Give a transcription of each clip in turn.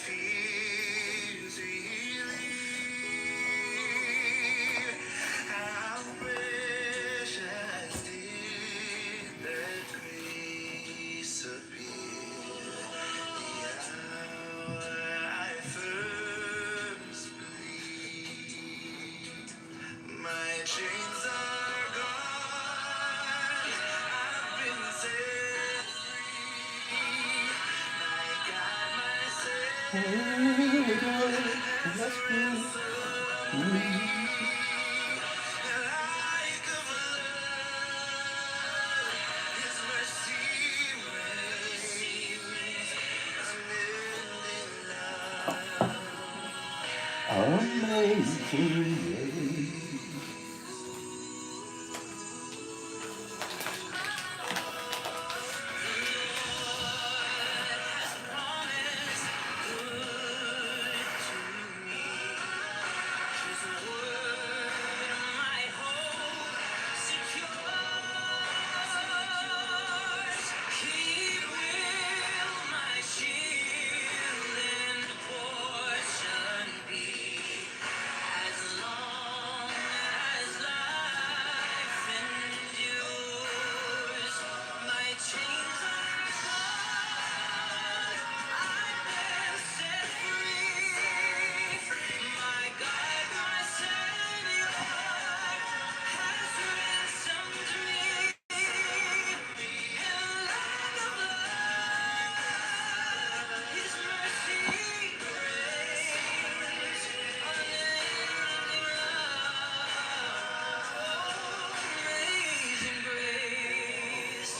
fears relieved. I wish I did that grace appear. The hour I first believed. My chains are gone. I've been set free. My God, my Savior has ransomed me. Like a flood, His mercy reigns. Unending love. Amazing grace.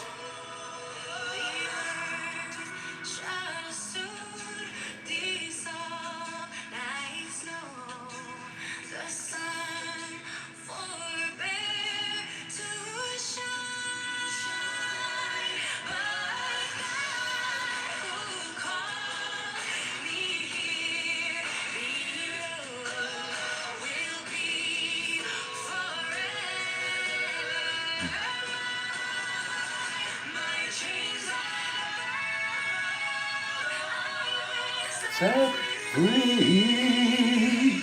Set free,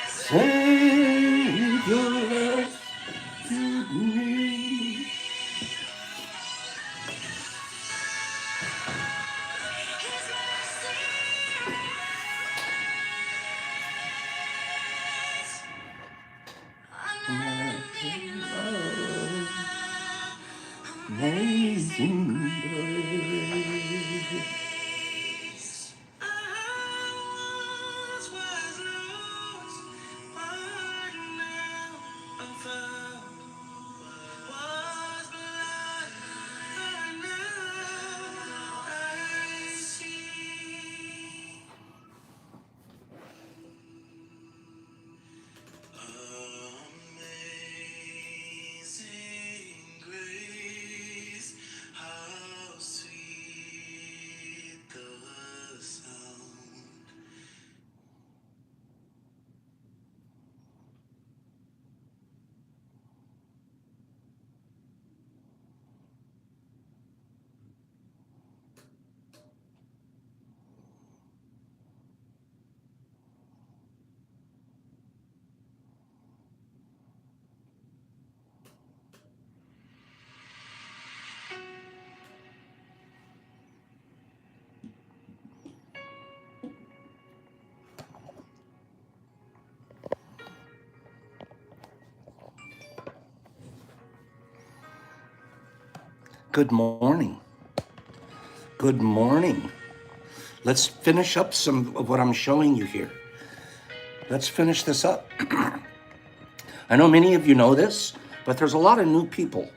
Savior to me. Amazing grace. I once was lost, but now I'm found. Was blind, but now I see. Amazing grace, how sweet the sound. Good morning. Good morning. Let's finish up some of what I'm showing you here. Let's finish this up. I know many of you know this, but there's a lot of new people.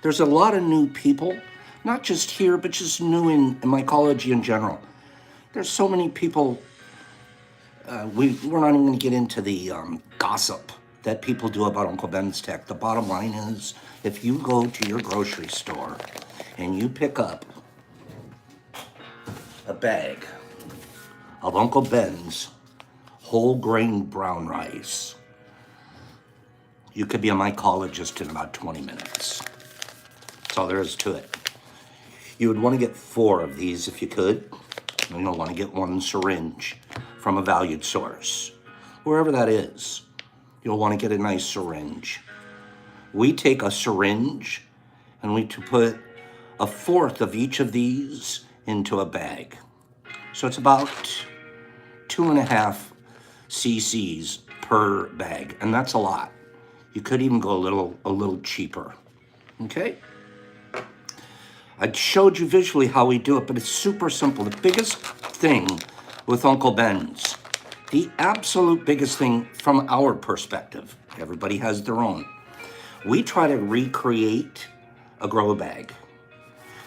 There's a lot of new people, not just here, but just new in mycology in general. There's so many people. We're not even going to get into the gossip that people do about Uncle Ben's Tech. The bottom line is, if you go to your grocery store and you pick up a bag of Uncle Ben's whole grain brown rice, you could be a mycologist in about 20 minutes. That's all there is to it. You would want to get 4 of these if you could. And you'll want to get one syringe from a valued source. Wherever that is, you'll want to get a nice syringe. We take a syringe and we put a fourth of each of these into a bag. So it's about 2.5 cc's per bag, and that's a lot. You could even go a little cheaper. Okay? I showed you visually how we do it, but it's super simple. The biggest thing with Uncle Ben's, the absolute biggest thing from our perspective, everybody has their own. We try to recreate a grow bag.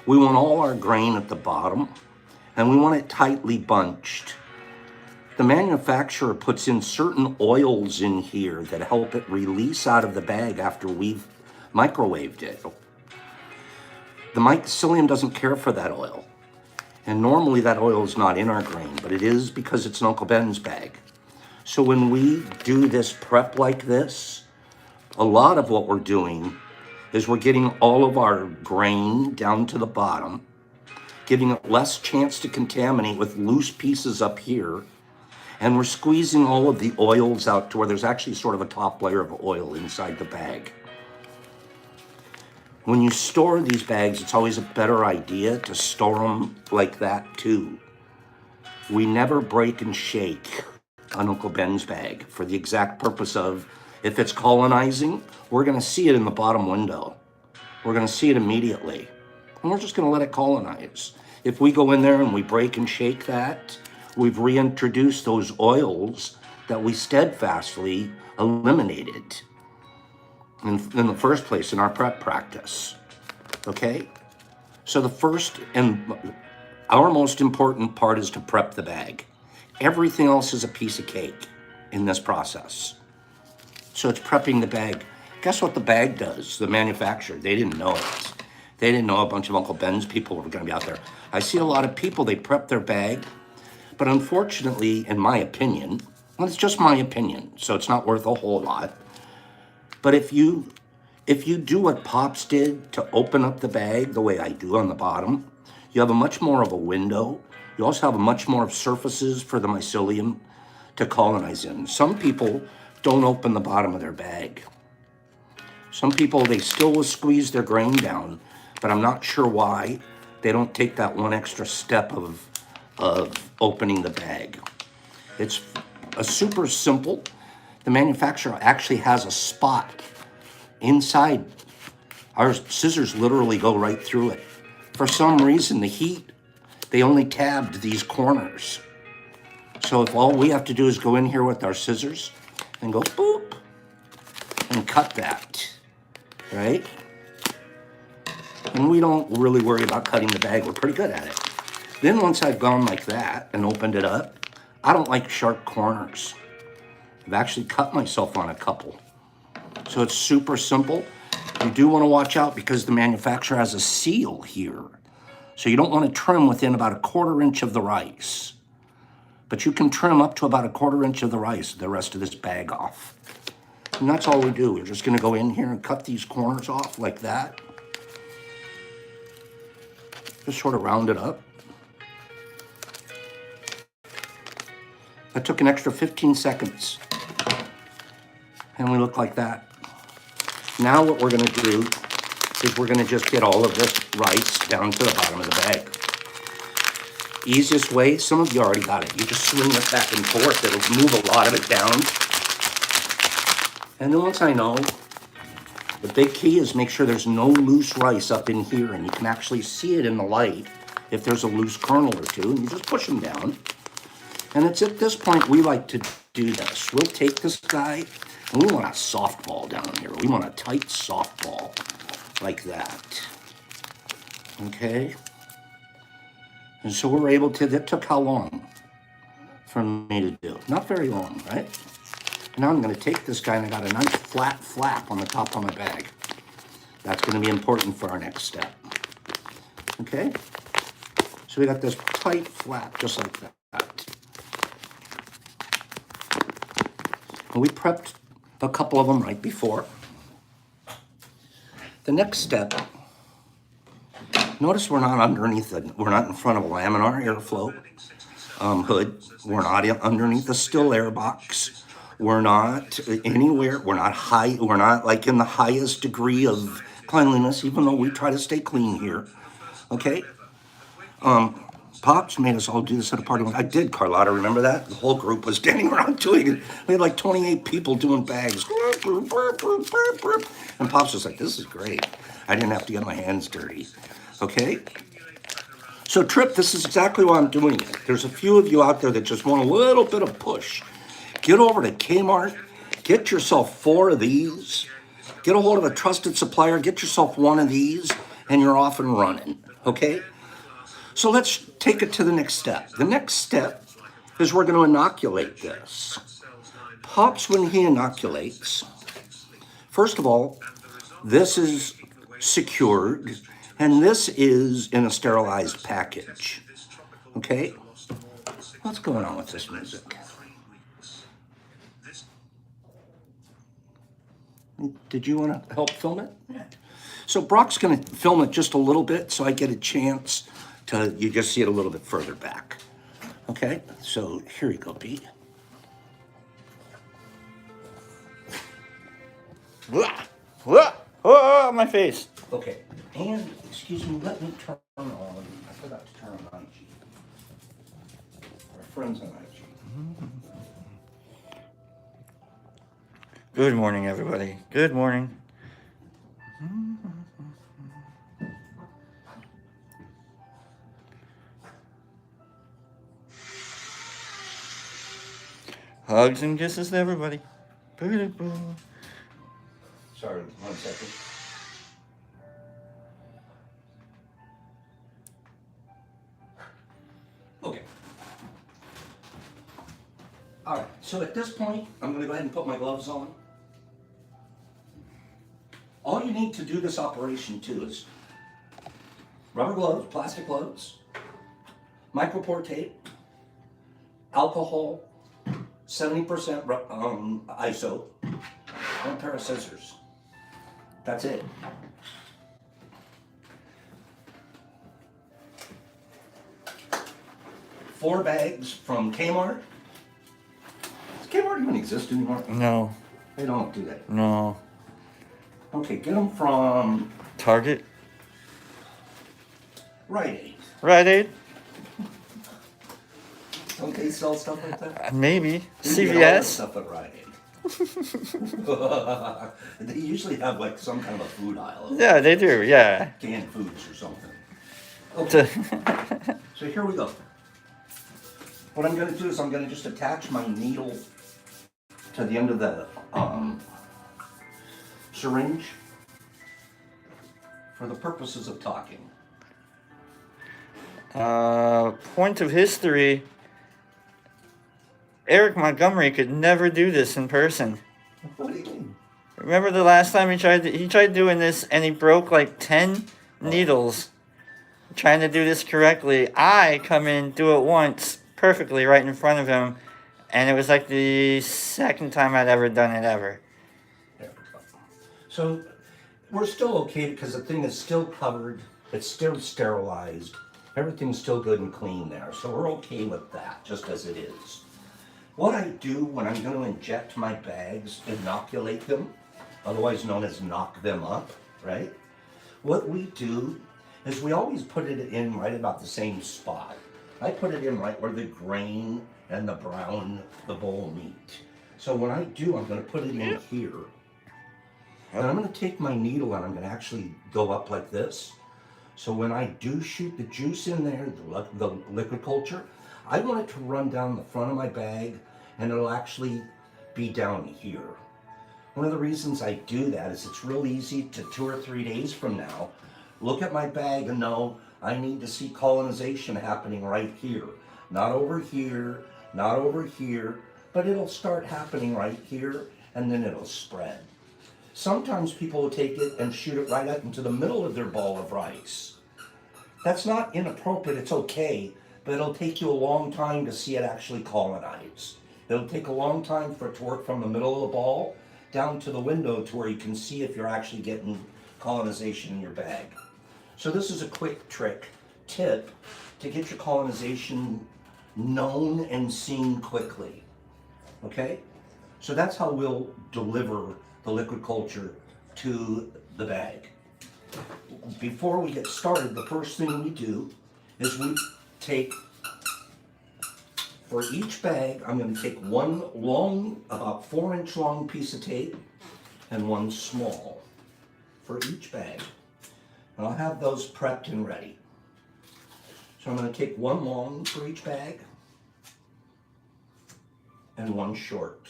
We want all our grain at the bottom, and we want it tightly bunched. The manufacturer puts in certain oils in here that help it release out of the bag after we've microwaved it. The mycelium doesn't care for that oil. And normally that oil is not in our grain, but it is because it's an Uncle Ben's bag. So when we do this prep like this, a lot of what we're doing is we're getting all of our grain down to the bottom, giving it less chance to contaminate with loose pieces up here, and we're squeezing all of the oils out to where there's actually sort of a top layer of oil inside the bag. When you store these bags, it's always a better idea to store them like that too. We never break and shake an Uncle Ben's bag for the exact purpose of, if it's colonizing, we're gonna see it in the bottom window. We're gonna see it immediately. And we're just gonna let it colonize. If we go in there and we break and shake that, we've reintroduced those oils that we steadfastly eliminated in the first place in our prep practice, okay? So the first and our most important part is to prep the bag. Everything else is a piece of cake in this process. So it's prepping the bag. Guess what the bag does, the manufacturer? They didn't know it. They didn't know a bunch of Uncle Ben's people were gonna be out there. I see a lot of people, they prep their bag, but unfortunately, in my opinion, well, it's just my opinion, so it's not worth a whole lot. But if you do what Pops did to open up the bag the way I do on the bottom, you have a much more of a window. You also have a much more of surfaces for the mycelium to colonize in. Some people don't open the bottom of their bag. Some people, they still will squeeze their grain down, but I'm not sure why they don't take that one extra step of opening the bag. It's a super simple. The manufacturer actually has a spot inside. Our scissors literally go right through it. For some reason, the heat, they only tabbed these corners. So if all we have to do is go in here with our scissors and go boop and cut that, right? And we don't really worry about cutting the bag. We're pretty good at it. Then once I've gone like that and opened it up, I don't like sharp corners. I've actually cut myself on a couple. So it's super simple. You do want to watch out because the manufacturer has a seal here. So you don't want to trim within about 1/4 inch of the rice. But you can trim up to about 1/4 inch of the rice, the rest of this bag off. And that's all we do. We're just going to go in here and cut these corners off like that. Just sort of round it up. That took an extra 15 seconds. And we look like that. Now what we're gonna do is we're gonna just get all of this rice down to the bottom of the bag. Easiest way, some of you already got it. You just swing it back and forth. It'll move a lot of it down. And then once I know, the big key is make sure there's no loose rice up in here, and you can actually see it in the light if there's a loose kernel or two, and you just push them down. And it's at this point we like to do this. We'll take this guy, and we want a softball down here. We want a tight softball like that. Okay? And so we're able to, that took how long for me to do? Not very long, right? Now I'm gonna take this guy and I got a nice flat flap on the top of my bag. That's gonna be important for our next step. Okay? So we got this tight flap just like that. And we prepped a couple of them right before. The next step Notice we're not we're not in front of a laminar airflow hood. We're not underneath a still air box. We're not anywhere. We're not high. We're not like in the highest degree of cleanliness, even though we try to stay clean here. Okay. Pops made us all do this at a party. I did, Carlotta. Remember that? The whole group was standing around doing it. We had like 28 people doing bags. And Pops was like, this is great. I didn't have to get my hands dirty. Okay? So, Trip, this is exactly why I'm doing it. There's a few of you out there that just want a little bit of push. Get over to Kmart. Get yourself 4 of these. Get a hold of a trusted supplier. Get yourself 1 of these, and you're off and running. Okay? So let's take it to the next step. The next step is we're going to inoculate this. Pops, when he inoculates, first of all, this is secured, and this is in a sterilized package. Okay? What's going on with this music? Did you want to help film it? So Brock's going to film it just a little bit so I get a chance to, you just see it a little bit further back. Okay, so here you go, Pete. Oh, my face. Okay, and excuse me, let me turn on, I forgot to turn on IG. Our friends on IG. Good morning, everybody. Good morning. Hugs and kisses to everybody. Sorry, 1 second. Okay. All right, so at this point, I'm gonna go ahead and put my gloves on. All you need to do this operation too is rubber gloves, plastic gloves, micropore tape, alcohol, 70% ISO, 1 pair of scissors. That's it. Four bags from Kmart. Does Kmart even exist anymore? No, They don't do that. no. Okay, get them from Target? Rite Aid. Rite Aid? Don't they sell stuff like that? Maybe. You get all that CVS? stuff at Rite Aid. They usually have like some kind of a food aisle. Of Yeah, they do, yeah. canned foods or something. Okay, so here we go. What I'm going to do is I'm going to just attach my needle to the end of the syringe for the purposes of talking. Point of history. Eric Montgomery could never do this in person. What do you mean? Remember the last time he tried doing this and he broke like 10 needles trying to do this correctly. I come in, do it once perfectly right in front of him, and it was like the second time I'd ever done it ever. There we go. So we're still okay because the thing is still covered. It's still sterilized. Everything's still good and clean there. So we're okay with that, just as it is. What I do when I'm going to inject my bags, inoculate them, otherwise known as knock them up, right? What we do is we always put it in right about the same spot. I put it in right where the grain and the brown, the bowl meet. So when I do, I'm going to put it in here. And I'm going to take my needle and I'm going to actually go up like this. So when I do shoot the juice in there, the liquid culture, I want it to run down the front of my bag and it'll actually be down here. One of the reasons I do that is it's real easy to 2 or 3 days from now, look at my bag and know I need to see colonization happening right here. Not over here, not over here, but it'll start happening right here and then it'll spread. Sometimes people will take it and shoot it right up into the middle of their ball of rice. That's not inappropriate, it's okay, but it'll take you a long time to see it actually colonize. It'll take a long time for it to work from the middle of the ball down to the window to where you can see if you're actually getting colonization in your bag. So this is a quick tip to get your colonization known and seen quickly. Okay? So that's how we'll deliver the liquid culture to the bag. Before we get started, the first thing we do is we take, for each bag, I'm going to take one long, about 4-inch long piece of tape and one small for each bag. And I'll have those prepped and ready. So I'm going to take one long for each bag and one short.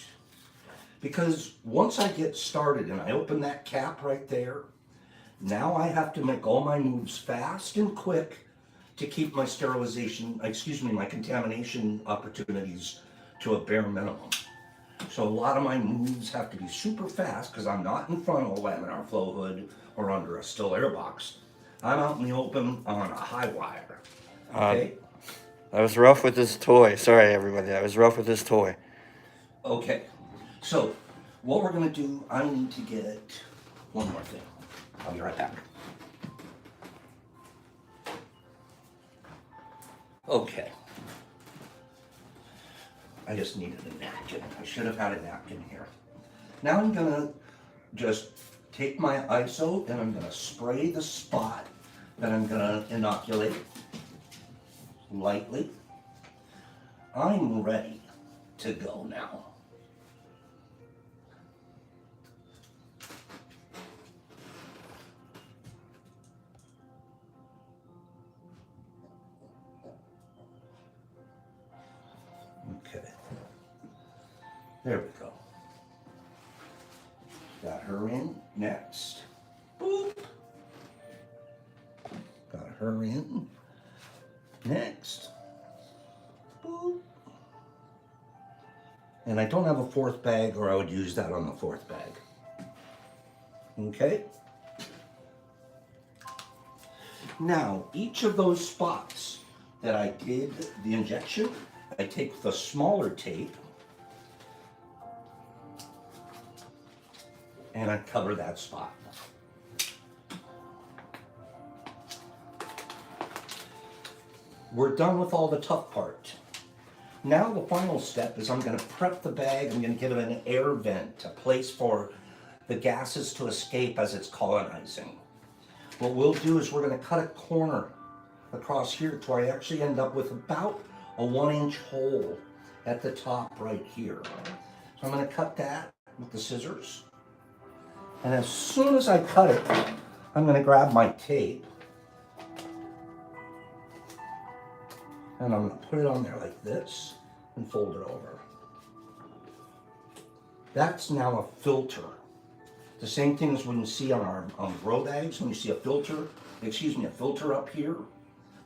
Because once I get started and I open that cap right there, now I have to make all my moves fast and quick to keep my my contamination opportunities to a bare minimum. So a lot of my moves have to be super fast because I'm not in front of a laminar flow hood or under a still air box. I'm out in the open on a high wire. Okay? I was rough with this toy. Sorry, everybody. I was rough with this toy. Okay. So what we're going to do, I need to get one more thing. I'll be right back. Okay. I just needed a napkin. I should have had a napkin here. Now I'm gonna just take my ISO and I'm gonna spray the spot that I'm gonna inoculate lightly. I'm ready to go now. Okay, there we go. Got her in next. Boop. Got her in next. Boop. And I don't have a fourth bag, or I would use that on the fourth bag. Okay. Now, each of those spots that I did the injection, I take the smaller tape and I cover that spot. We're done with all the tough part. Now the final step is I'm going to prep the bag. I'm going to give it an air vent, a place for the gases to escape as it's colonizing. What we'll do is we're going to cut a corner across here to where I actually end up with about a 1-inch hole at the top right here. So I'm going to cut that with the scissors. And as soon as I cut it, I'm going to grab my tape and I'm going to put it on there like this and fold it over. That's now a filter. The same thing as when you see on our grow bags, when you see a filter up here,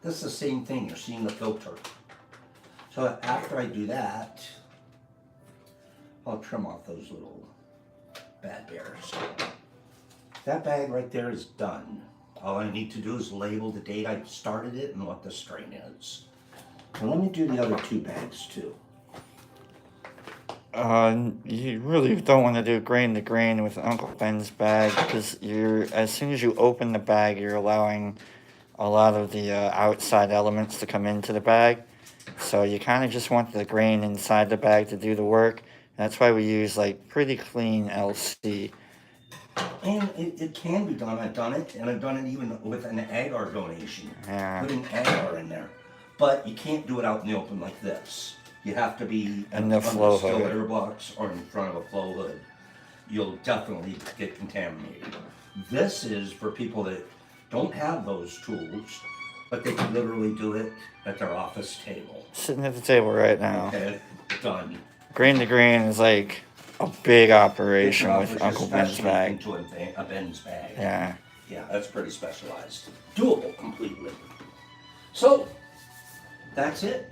that's the same thing, you're seeing the filter. So after I do that, I'll trim off those little bad bears. That bag right there is done. All I need to do is label the date I started it and what the strain is. And let me do the other 2 bags too. You really don't want to do grain to grain with Uncle Ben's bag because as soon as you open the bag, you're allowing a lot of the outside elements to come into the bag. So you kind of just want the grain inside the bag to do the work. That's why we use like pretty clean LC. And it can be done. I've done it, and I've done it even with an agar donation. Yeah. Putting agar in there. But you can't do it out in the open like this. You have to be in the flow hood, still air box or in front of a flow hood. You'll definitely get contaminated. This is for people that don't have those tools, but they can literally do it at their office table. Sitting at the table right now. Okay, done. Grain to grain is like a big operation with Uncle Ben's bag. Into a Ben's bag. Yeah. Yeah, that's pretty specialized. Doable completely. So, that's it.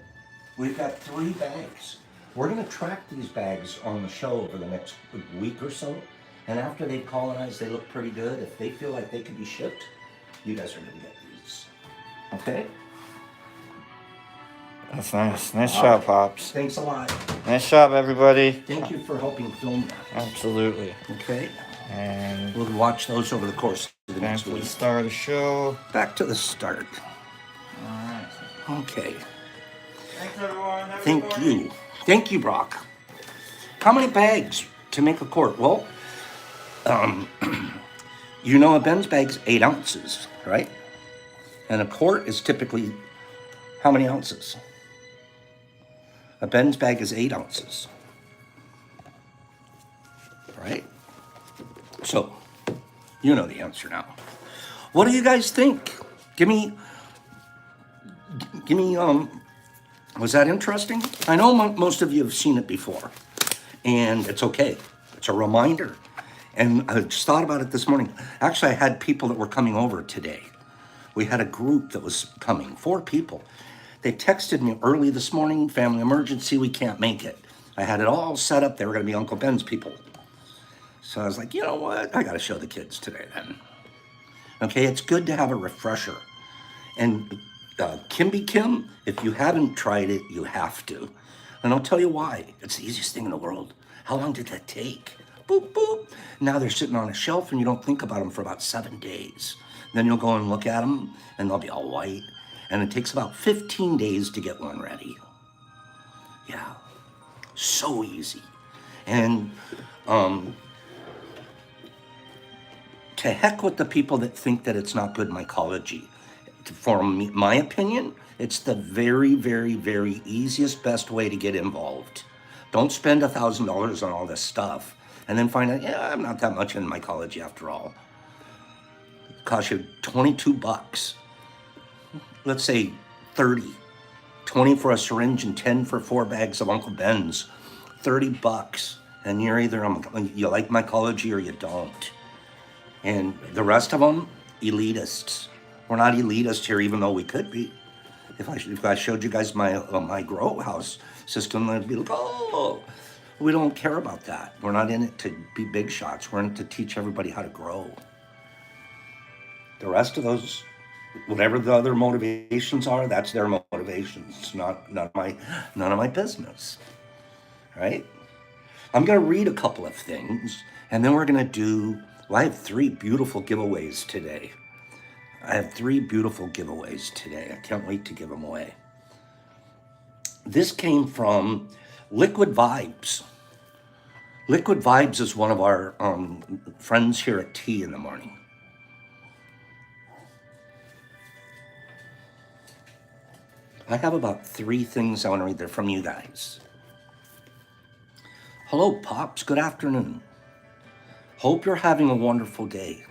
We've got 3 bags. We're going to track these bags on the show over the next week or so. And after they've colonized, they look pretty good. If they feel like they could be shipped, you guys are going to get these. Okay? That's nice. Nice job, Pops. Thanks a lot. Nice job, everybody. Thank you for helping film that. Absolutely. Okay? And We'll watch those over the course of the the Back next to the week. start of the show. Back to the start. Alright. Okay. Thanks, everyone. Have a good Thank morning. you. Thank you, Brock. How many bags to make a quart? Well, you know a Ben's bag's 8 ounces, right? And a quart is typically how many ounces? A Ben's bag is 8 ounces, right? So, you know the answer now. What do you guys think? Give me, was that interesting? I know most of you have seen it before, and it's okay. It's a reminder. And I just thought about it this morning. Actually, I had people that were coming over today. We had a group that was coming, 4 people. They texted me early this morning, family emergency, we can't make it. I had it all set up. They were going to be Uncle Ben's people. So I was like, you know what? I got to show the kids today then. Okay, it's good to have a refresher. And Kimby Kim, if you haven't tried it, you have to. And I'll tell you why. It's the easiest thing in the world. How long did that take? Boop, boop. Now they're sitting on a shelf and you don't think about them for about 7 days. Then you'll go and look at them and they'll be all white. And it takes about 15 days to get one ready. Yeah, so easy. And to heck with the people that think that it's not good mycology. For me, my opinion, it's the very, very, very easiest, best way to get involved. Don't spend $1,000 on all this stuff and then find out, yeah, I'm not that much in mycology after all. It costs you 22 bucks. Let's say 30. 20 for a syringe and 10 for 4 bags of Uncle Ben's. 30 bucks. And you're either, you like mycology or you don't. And the rest of them, elitists. We're not elitist here, even though we could be. If I showed you guys my grow house system, I'd be like, oh, we don't care about that. We're not in it to be big shots. We're in it to teach everybody how to grow. The rest of those, whatever the other motivations are, that's their motivations. It's none of my business, right? I'm gonna read a couple of things, and then we're gonna do. Well, I have 3 beautiful giveaways today. I can't wait to give them away. This came from Liquid Vibes. Liquid Vibes is one of our friends here at Tea in the Morning. I have about 3 things I want to read there from you guys. Hello, Pops. Good afternoon. Hope you're having a wonderful day.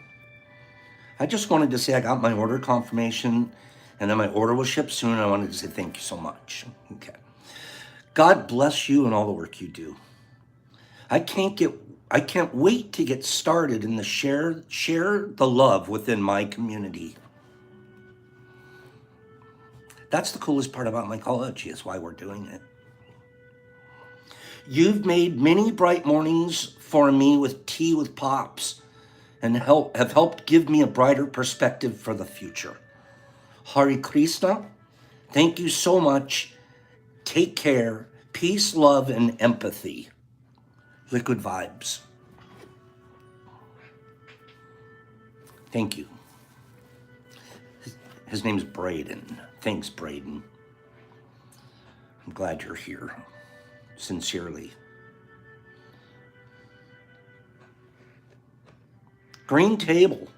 I just wanted to say I got my order confirmation and then my order will ship soon. And I wanted to say thank you so much. Okay. God bless you and all the work you do. I can't wait to get started in the share the love within my community. That's the coolest part about mycology, is why we're doing it. You've made many bright mornings for me with Tea with Pops and have helped give me a brighter perspective for the future. Hare Krishna, thank you so much. Take care. Peace, love, and empathy. Liquid Vibes. Thank you. His name's Braden. Thanks, Braden. I'm glad you're here. Sincerely. Green Table.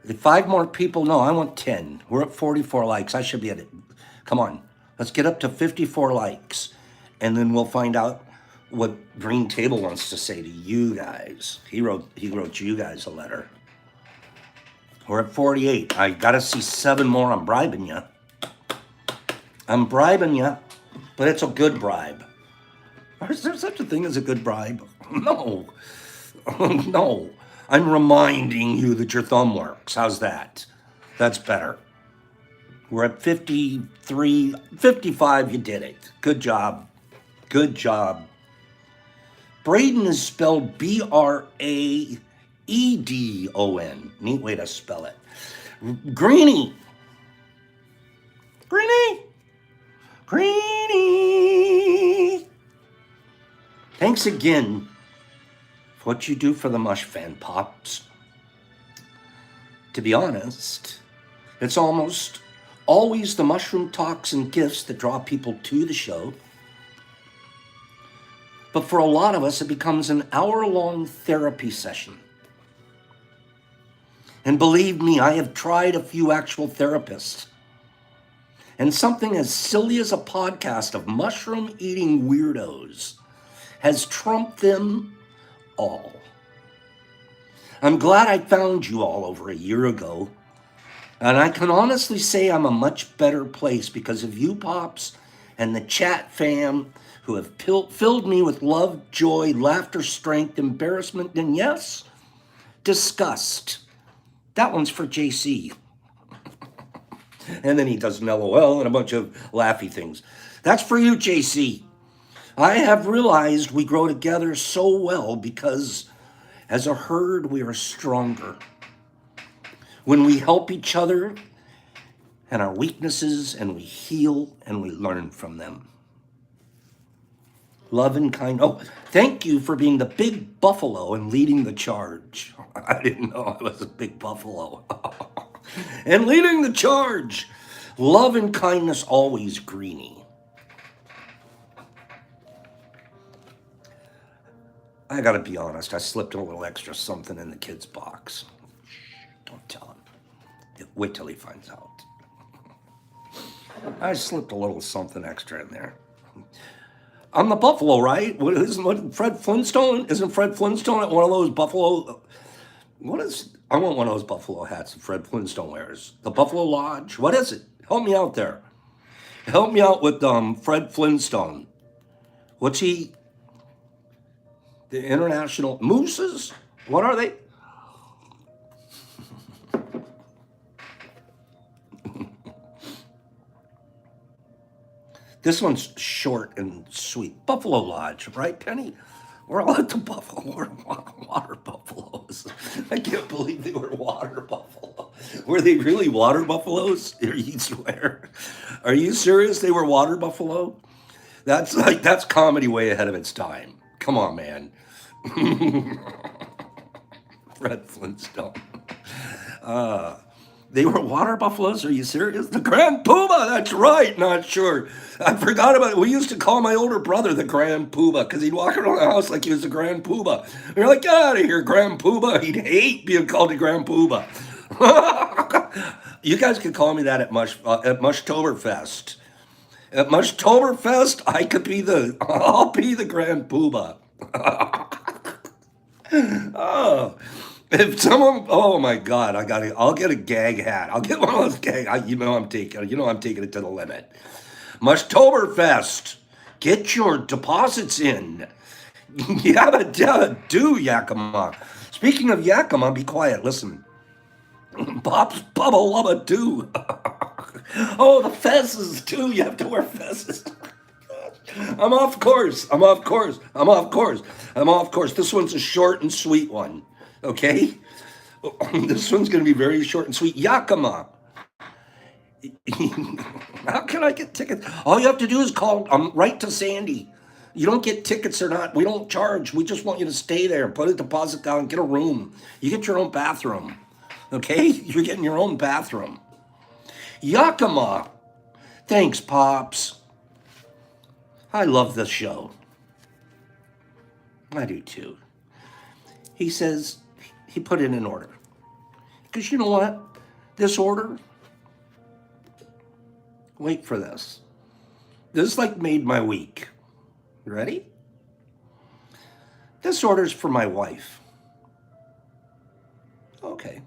If 5 more people, no, I want 10. We're at 44 likes. I should be at it. Come on, let's get up to 54 likes. And then we'll find out what Green Table wants to say to you guys. He wrote you guys a letter. We're at 48. I gotta see 7 more. I'm bribing you. But it's a good bribe. Is there such a thing as a good bribe? No. No. I'm reminding you that your thumb works. How's that? That's better. We're at 53, 55. You did it. Good job. Good job. Braden is spelled Braedon. Neat way to spell it. Greenie. Thanks again for what you do for the Mush Fan, Pops. To be honest, it's almost always the mushroom talks and gifts that draw people to the show. But for a lot of us, it becomes an hour-long therapy session. And believe me, I have tried a few actual therapists. And something as silly as a podcast of mushroom-eating weirdos has trumped them all. I'm glad I found you all over a year ago. And I can honestly say I'm a much better place because of you, Pops, and the chat fam who have filled me with love, joy, laughter, strength, embarrassment, and yes, disgust. That one's for JC. And then he does an LOL and a bunch of laughy things. That's for you, JC. I have realized we grow together so well because as a herd, we are stronger. When we help each other and our weaknesses, and we heal and we learn from them. Love and kind. Oh, thank you for being the big buffalo and leading the charge. I didn't know I was a big buffalo. And leading the charge. Love and kindness always, Greenie. I gotta be honest, I slipped a little extra something in the kid's box. Don't tell him. Wait till he finds out. I slipped a little something extra in there. I'm the buffalo, right? What Fred Flintstone? Isn't Fred Flintstone at one of those buffalo? I want one of those buffalo hats that Fred Flintstone wears. The Buffalo Lodge? What is it? Help me out there. Help me out with Fred Flintstone. What's he? The International Mooses? What are they? This one's short and sweet. Buffalo Lodge, right, Penny? We're all at the Buffalo. We're water buffaloes. I can't believe they were water buffalo. Were they really water buffaloes? You swear? Are you serious? They were water buffalo? That's comedy way ahead of its time. Come on, man. Fred Flintstone. They were water buffaloes? Are you serious? The Grand Puma, that's right. Not sure. I forgot about it. We used to call my older brother the Grand Puma because he'd walk around the house like he was the Grand Puma. We were like, get out of here, Grand Puma. He'd hate being called the Grand Puma. You guys could call me that at Mushtoberfest. At Mushtoberfest, I'll be the Grand Puma. Oh. If someone, oh my God, I'll get a gag hat. I'll get one of those gag. You know I'm taking it to the limit. Mushtoberfest, get your deposits in. Yabba do, Yakima. Speaking of Yakima, be quiet. Listen, Pops Bubba Lubba do. Oh, the fezzes too. You have to wear fezzes. I'm off course. This one's a short and sweet one. Okay? This one's going to be very short and sweet. Yakima. How can I get tickets? All you have to do is call right to Sandy. You don't get tickets or not. We don't charge. We just want you to stay there, put a deposit down, get a room. You get your own bathroom. Okay? You're getting your own bathroom. Yakima. Thanks, Pops. I love this show. I do too. He says he put it in order. Because you know what? This order, wait for this. This made my week. You ready? This order's for my wife. Okay.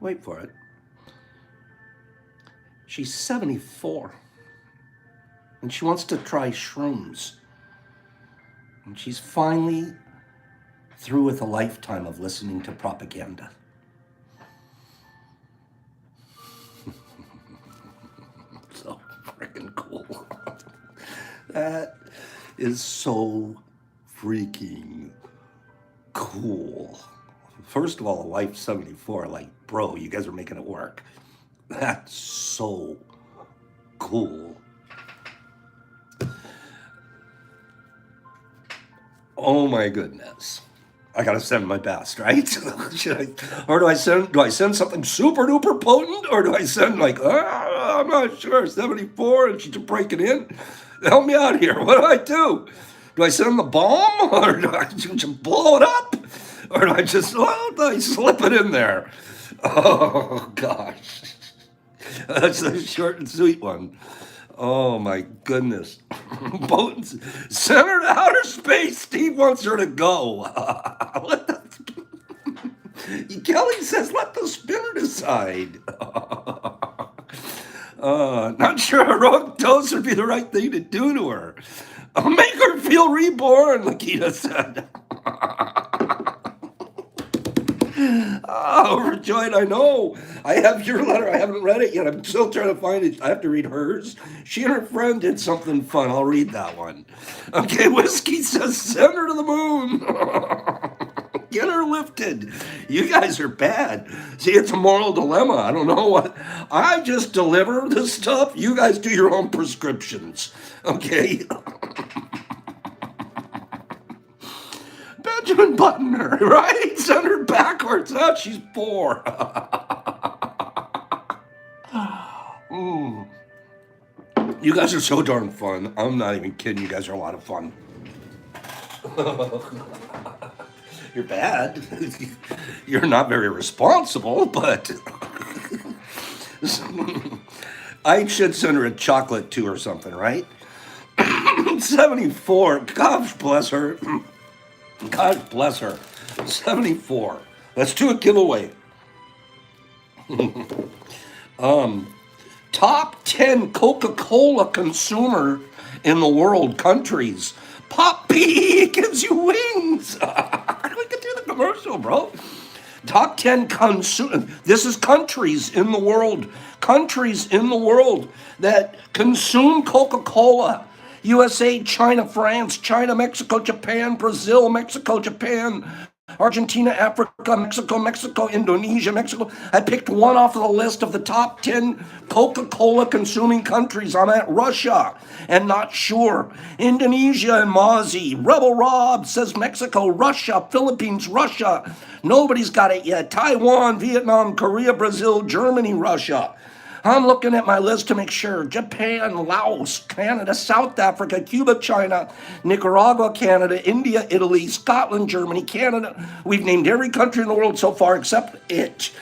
Wait for it. She's 74. And she wants to try shrooms. And she's finally through with a lifetime of listening to propaganda. So freaking cool. That is so freaking cool. First of all, a wife 74, bro, you guys are making it work. That's so cool. Oh my goodness. I gotta send my best, right? Should I, or do I send something super duper potent, or do I send like, I'm not sure, 74 and she's breaking in? Help me out here. What do I do? Do I send the bomb, or do I just blow it up, or do I just slip it in there? Oh gosh, that's the short and sweet one. Oh my goodness. Bones centered outer space. Steve wants her to go. Let the, Kelly says, let the spinner decide. Not sure heroic dose would be the right thing to do to her. Make her feel reborn, Lakita said. Oh, overjoyed, I know. I have your letter. I haven't read it yet. I'm still trying to find it. I have to read hers. She and her friend did something fun. I'll read that one. Okay, Whiskey says, send her to the moon. Get her lifted. You guys are bad. See, it's a moral dilemma. I don't know what. I just deliver this stuff. You guys do your own prescriptions. Okay? Benjamin Buttoner, right? Send her backwards. Oh, she's 4. You guys are so darn fun. I'm not even kidding. You guys are a lot of fun. You're bad. You're not very responsible, but I should send her a chocolate too or something, right? 74. Gosh bless her. God bless her. 74. Let's do a giveaway. Top 10 Coca-Cola consumer in the world countries. Pop P gives you wings. We could do the commercial, bro. Top 10 This is countries in the world. Countries in the world that consume Coca-Cola. USA, China, France, China, Mexico, Japan, Brazil, Mexico, Japan, Argentina, Africa, Mexico, Indonesia, Mexico. I picked one off of the list of the top 10 Coca-Cola consuming countries. I'm at Russia and not sure. Indonesia and Mozzie. Rebel Rob says Mexico, Russia, Philippines, Russia. Nobody's got it yet. Taiwan, Vietnam, Korea, Brazil, Germany, Russia. I'm looking at my list to make sure. Japan, Laos, Canada, South Africa, Cuba, China, Nicaragua, Canada, India, Italy, Scotland, Germany, Canada. We've named every country in the world so far except it.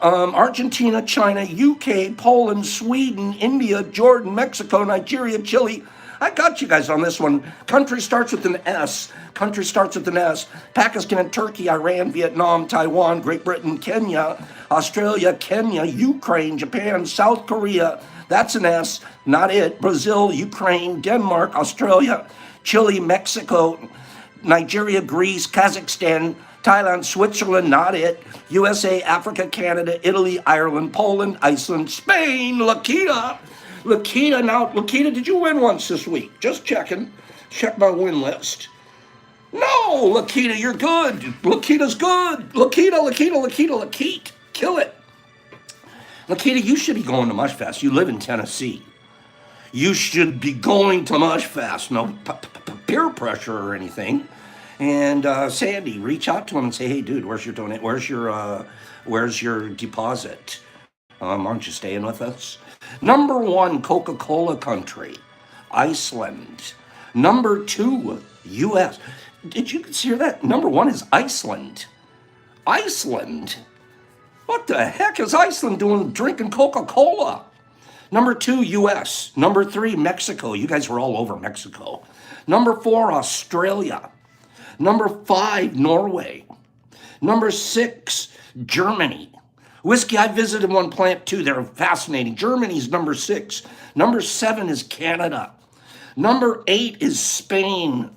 Argentina, China, UK, Poland, Sweden, India, Jordan, Mexico, Nigeria, Chile. I got you guys on this one. Country starts with an S. Country starts with an S. Pakistan, Turkey, Iran, Vietnam, Taiwan, Great Britain, Kenya, Australia, Kenya, Ukraine, Japan, South Korea. That's an S. Not it. Brazil, Ukraine, Denmark, Australia, Chile, Mexico, Nigeria, Greece, Kazakhstan, Thailand, Switzerland, not it. USA, Africa, Canada, Italy, Ireland, Poland, Iceland, Spain, Lakita. Lakita, did you win once this week? Just checking. Check my win list. No, Lakita, you're good. Lakita's good. Lakita. Kill it. Lakita, you should be going to Mushfest. You live in Tennessee. You should be going to Mushfest. No peer pressure or anything. And Sandy, reach out to him and say, hey, dude, where's your donate? Where's your deposit? Aren't you staying with us? Number 1, Coca-Cola country, Iceland. Number 2, U.S. Did you hear that? Number 1 is Iceland. Iceland? What the heck is Iceland doing drinking Coca-Cola? Number 2, U.S. Number 3, Mexico. You guys were all over Mexico. Number 4, Australia. Number 5, Norway. Number 6, Germany. Whiskey, I visited one plant too. They're fascinating. Germany's number 6. Number 7 is Canada. Number 8 is Spain.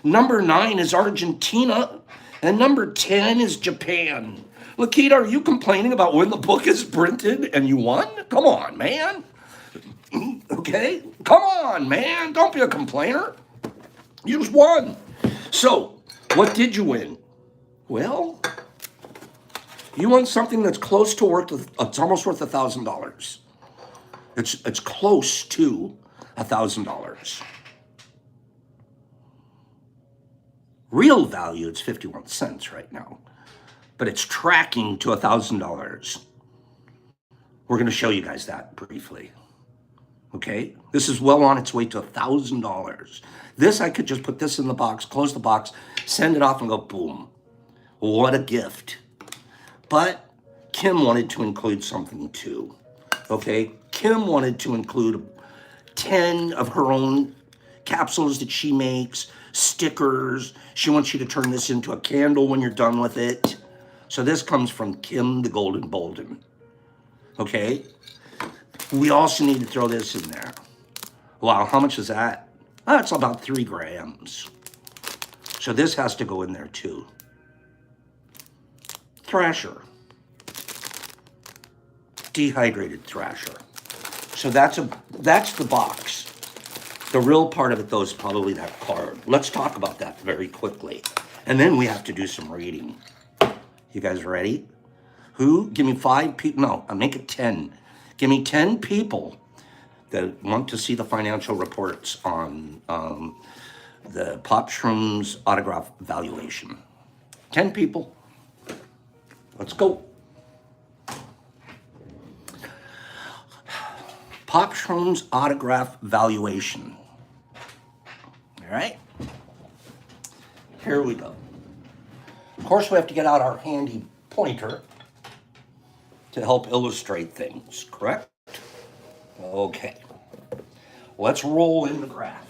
Number 9 is Argentina. And number 10 is Japan. Lakita, are you complaining about when the book is printed and you won? Come on, man. Okay? Come on, man. Don't be a complainer. You just won. So, what did you win? Well, you won something that's close to it's almost worth $1,000. It's close to $1,000. Real value, it's 51 cents right now, but it's tracking to $1,000. We're going to show you guys that briefly. Okay, this is well on its way to $1,000. This, I could just put this in the box, close the box, send it off and go boom. What a gift. But Kim wanted to include something too. Okay, Kim wanted to include 10 of her own capsules that she makes, stickers. She wants you to turn this into a candle when you're done with it. So this comes from Kim the Golden Bolden. Okay, we also need to throw this in there. Wow, how much is that? Oh, it's about 3 grams. So this has to go in there too. Thrasher. Dehydrated Thrasher. So that's the box. The real part of it, though, is probably that card. Let's talk about that very quickly. And then we have to do some reading. You guys ready? Who? Give me 5 people. No, I'll make it 10. Give me 10 people that want to see the financial reports on the Pop Shrooms autograph valuation. 10 people. Let's go. Pop Shrooms autograph valuation. All right. Here we go. Of course, we have to get out our handy pointer to help illustrate things, correct? Okay. Let's roll in the graph.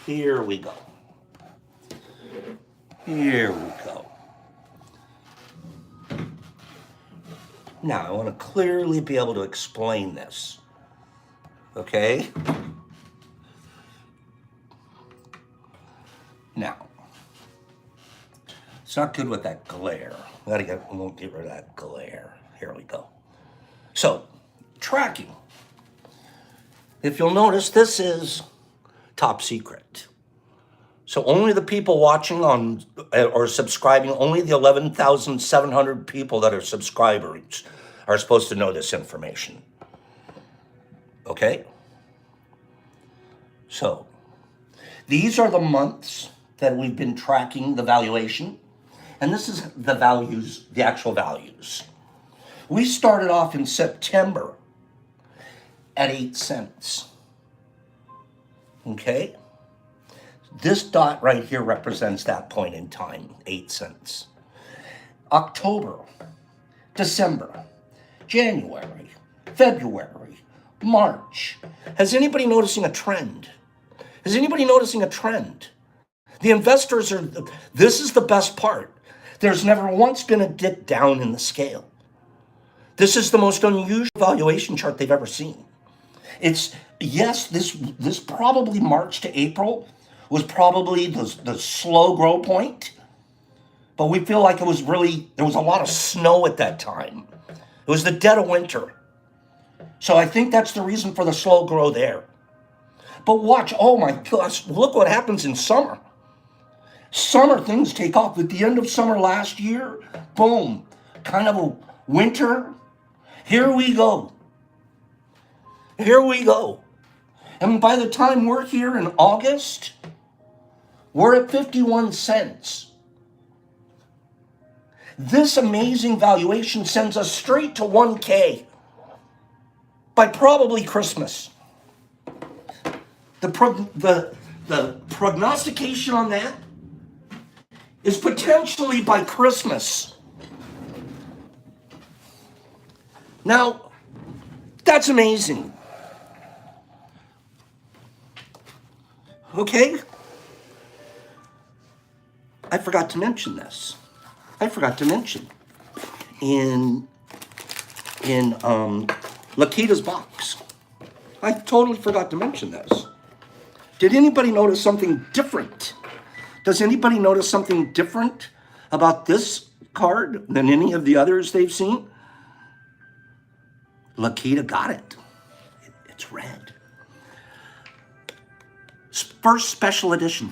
Here we go. Here we go. Now, I want to clearly be able to explain this. Okay? Now, it's not good with that glare. We won't get rid of that glare. Here we go. So, tracking. If you'll notice, this is top secret. So only the people watching on or subscribing, only the 11,700 people that are subscribers are supposed to know this information. Okay? So, these are the months that we've been tracking the valuation. And this is the values, the actual values. We started off in September at 8 cents. Okay? This dot right here represents that point in time, 8 cents. October, December, January, February, March. Has anybody noticing a trend? Is anybody noticing a trend? The investors are, this is the best part. There's never once been a dip down in the scale. This is the most unusual valuation chart they've ever seen. It's, yes, this probably March to April was probably the slow grow point, but we feel like it was really, there was a lot of snow at that time. It was the dead of winter. So I think that's the reason for the slow grow there. But watch, oh my gosh, look what happens in summer. Summer things take off. At the end of summer last year, boom, kind of a winter. Here we go. Here we go. And by the time we're here in August, we're at 51 cents. This amazing valuation sends us straight to 1K by probably Christmas. The prognostication on that is potentially by Christmas. Now, that's amazing. Okay? I forgot to mention this. I forgot to mention in Lakita's box. I totally forgot to mention this. Did anybody notice something different? Does anybody notice something different about this card than any of the others they've seen? Lakita got it. It's red. First special edition.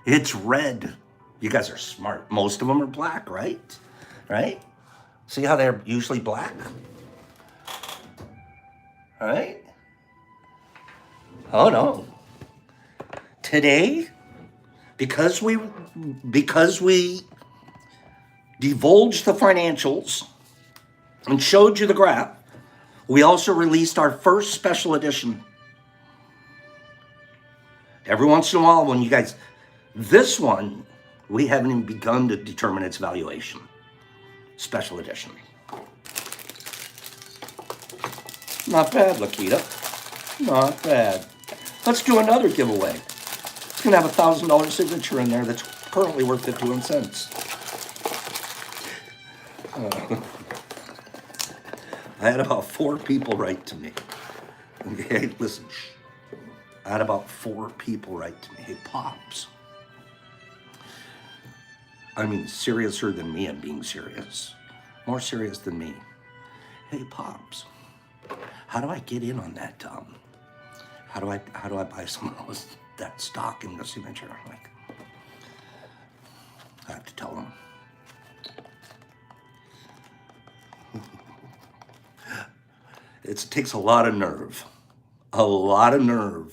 It's red. You guys are smart. Most of them are black, right? Right? See how they're usually black? All right? Oh no. Today, because we divulged the financials and showed you the graph, we also released our first special edition. Every once in a while, when you guys, this one, we haven't even begun to determine its valuation. Special edition. Not bad, Lakita. Not bad. Let's do another giveaway. It's going to have a $1,000 signature in there that's currently worth 51 cents. I had about 4 people write to me. Okay, listen. I had about 4 people write to me. Hey, Pops. I mean, seriouser than me. I'm being serious. More serious than me. Hey, Pops. How do I get in on that? How do I buy some of those, that stock in the signature? I'm like, I have to tell them. It takes a lot of nerve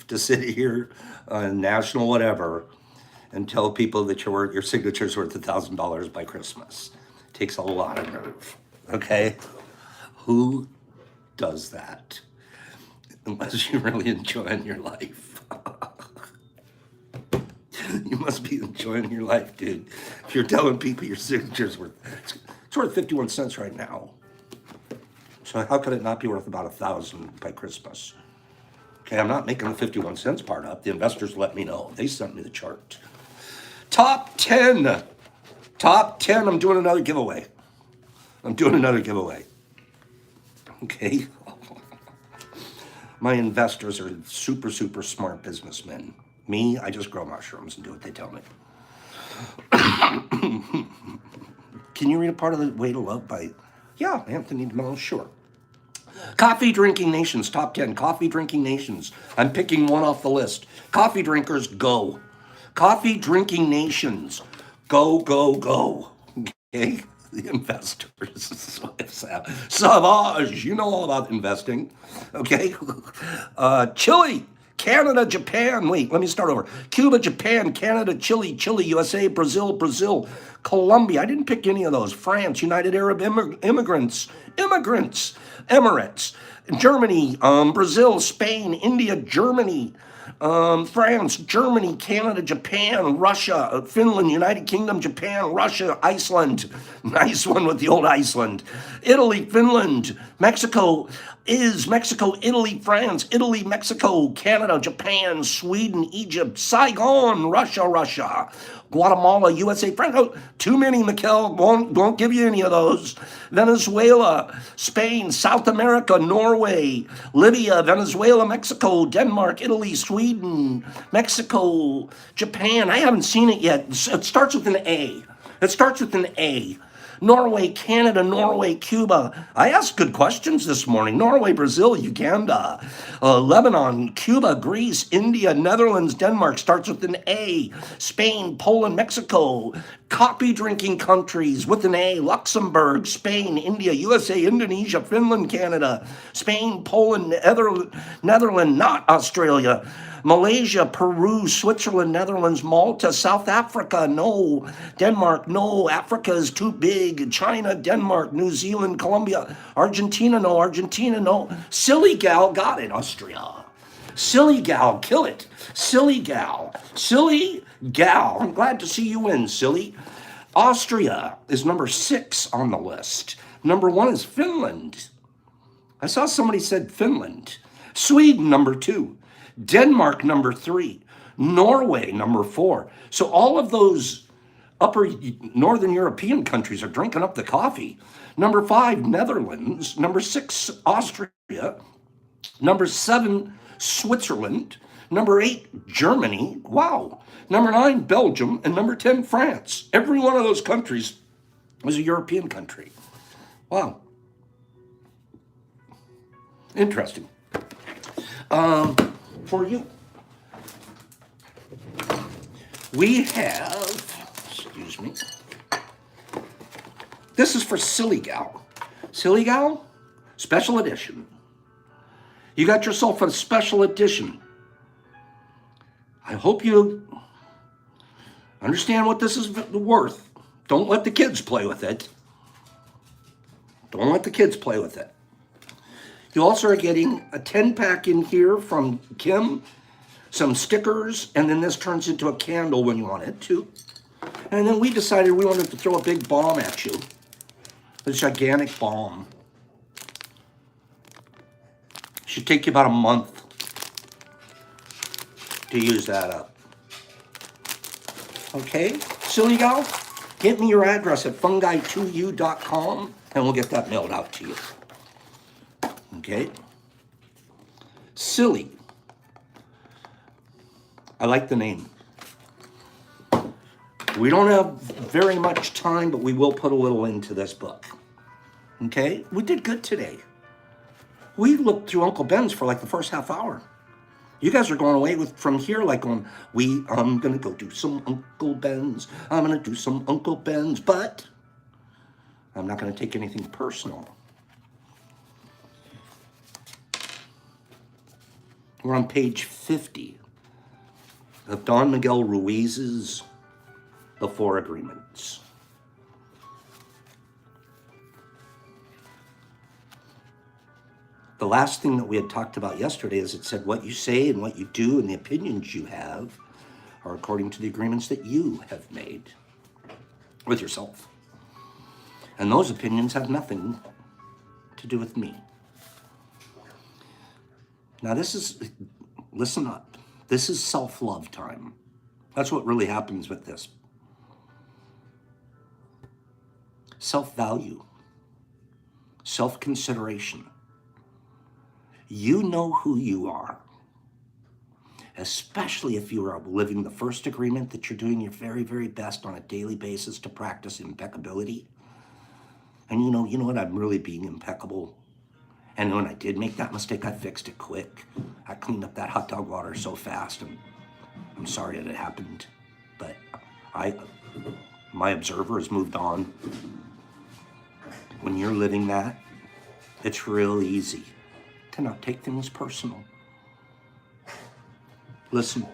to sit here on national whatever and tell people that your signature's worth $1,000 by Christmas. It takes a lot of nerve. Okay, who does that? Unless you're really enjoying your life. You must be enjoying your life, dude. If you're telling people your signature's worth, it's worth 51 cents right now. So how could it not be worth about 1,000 by Christmas? Okay, I'm not making the 51 cents part up. The investors let me know. They sent me the chart. Top 10. Top 10. I'm doing another giveaway. Okay. My investors are super, super smart businessmen. Me, I just grow mushrooms and do what they tell me. Can you read a part of The Way to Love by, Anthony DeMello? Sure. Coffee drinking nations, top 10. Coffee drinking nations. I'm picking one off the list. Coffee drinkers, go. Coffee drinking nations, go, go, go. Okay? The investors. Savage, you know all about investing. Okay? Chile, Canada, Japan. Wait, let me start over. Cuba, Japan, Canada, Chile, USA, Brazil, Colombia. I didn't pick any of those. France, United Arab Emirates, Germany, Brazil, Spain, India, Germany, France, Germany, Canada, Japan, Russia, Finland, United Kingdom, Japan, Russia, Iceland. Nice one with the old Iceland. Italy, Finland, Mexico, Italy, France, Italy, Mexico, Canada, Japan, Sweden, Egypt, Saigon, Russia, Guatemala, USA, France. Too many, Mikkel. Won't give you any of those. Venezuela, Spain, South America, Norway, Libya, Venezuela, Mexico, Denmark, Italy, Sweden, Mexico, Japan. I haven't seen it yet. It starts with an A. Norway, Canada, Norway, Cuba. I asked good questions this morning. Norway, Brazil, Uganda, Lebanon, Cuba, Greece, India, Netherlands, Denmark. Starts with an A. Spain, Poland, Mexico. Coffee drinking countries with an A. Luxembourg, Spain, India, USA, Indonesia, Finland, Canada. Spain, Poland, Netherlands, not Australia. Malaysia, Peru, Switzerland, Netherlands, Malta, South Africa, no. Denmark, no. Africa is too big. China, Denmark, New Zealand, Colombia. Argentina, no. Silly gal, got it. Austria. Silly gal, kill it. Silly gal. I'm glad to see you win, silly. Austria is number 6 on the list. Number 1 is Finland. I saw somebody said Finland. Sweden, number 2. Denmark, number 3. Norway, number 4. So all of those upper Northern European countries are drinking up the coffee. Number 5, Netherlands. Number 6, Austria. Number 7, Switzerland. Number 8, Germany. Wow. Number 9, Belgium. And number 10, France. Every one of those countries was a European country. Wow. Interesting. For you, we have, excuse me, this is for Silly Gal. Silly Gal, special edition. You got yourself a special edition I hope you understand what this is worth. Don't let the kids play with it. Don't let the kids play with it. You also are getting a 10-pack in here from Kim, some stickers, and then this turns into a candle when you want it to. And then we decided we wanted to throw a big bomb at you. A gigantic bomb. Should take you about a month to use that up. Okay, silly gal, get me your address at fungi2u.com and we'll get that mailed out to you. Okay? Silly. I like the name. We don't have very much time, but we will put a little into this book. Okay? We did good today. We looked through Uncle Ben's for like the first half hour. You guys are going away from here like going, I'm going to go do some Uncle Ben's. I'm going to do some Uncle Ben's, but I'm not going to take anything personal. We're on page 50 of Don Miguel Ruiz's The Four Agreements. The last thing that we had talked about yesterday is it said what you say and what you do and the opinions you have are according to the agreements that you have made with yourself. And those opinions have nothing to do with me. Now listen up. This is self-love time. That's what really happens with this. Self-value. Self-consideration. You know who you are, especially if you are living the first agreement that you're doing your very, very best on a daily basis to practice impeccability. And you know what, I'm really being impeccable. And when I did make that mistake, I fixed it quick. I cleaned up that hot dog water so fast, and I'm sorry that it happened, but my observer has moved on. When you're living that, it's real easy to not take things personal. Listen,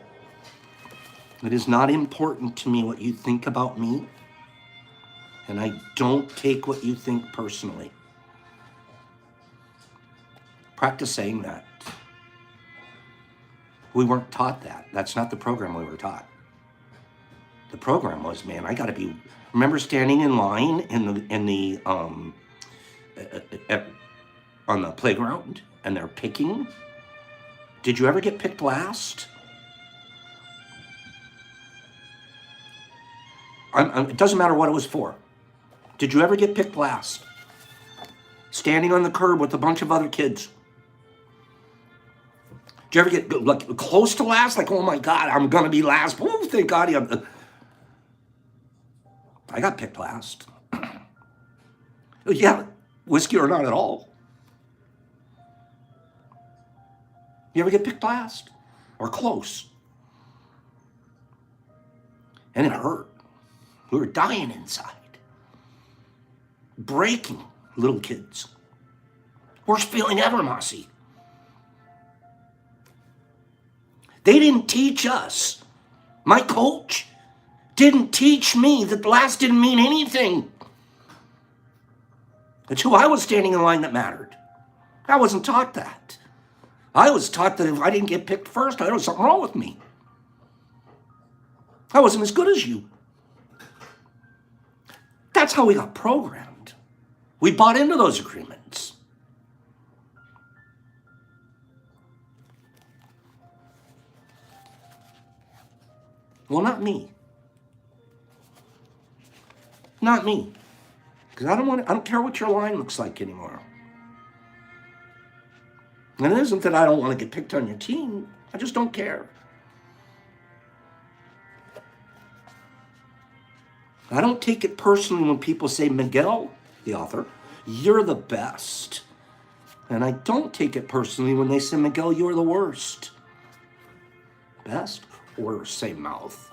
it is not important to me what you think about me, and I don't take what you think personally. Practice saying that. We weren't taught that. That's not the program we were taught. The program was, man, I gotta be, remember standing in line on the playground and they're picking? Did you ever get picked last? It doesn't matter what it was for. Did you ever get picked last? Standing on the curb with a bunch of other kids. Did you ever get like close to last? Like, oh my God, I'm gonna be last. Oh, thank God. I got picked last. Yeah, whiskey or not at all. You ever get picked last? Or close? And it hurt. We were dying inside. Breaking, little kids. Worst feeling ever, Mossy. They didn't teach us. My coach didn't teach me that last didn't mean anything. It's who I was standing in line that mattered. I wasn't taught that. I was taught that if I didn't get picked first, there was something wrong with me. I wasn't as good as you. That's how we got programmed. We bought into those agreements. Well, not me. Not me. Because I don't care what your line looks like anymore. And it isn't that I don't want to get picked on your team. I just don't care. I don't take it personally when people say, Miguel, the author, you're the best. And I don't take it personally when they say, Miguel, you're the worst. Best, worst, same mouth.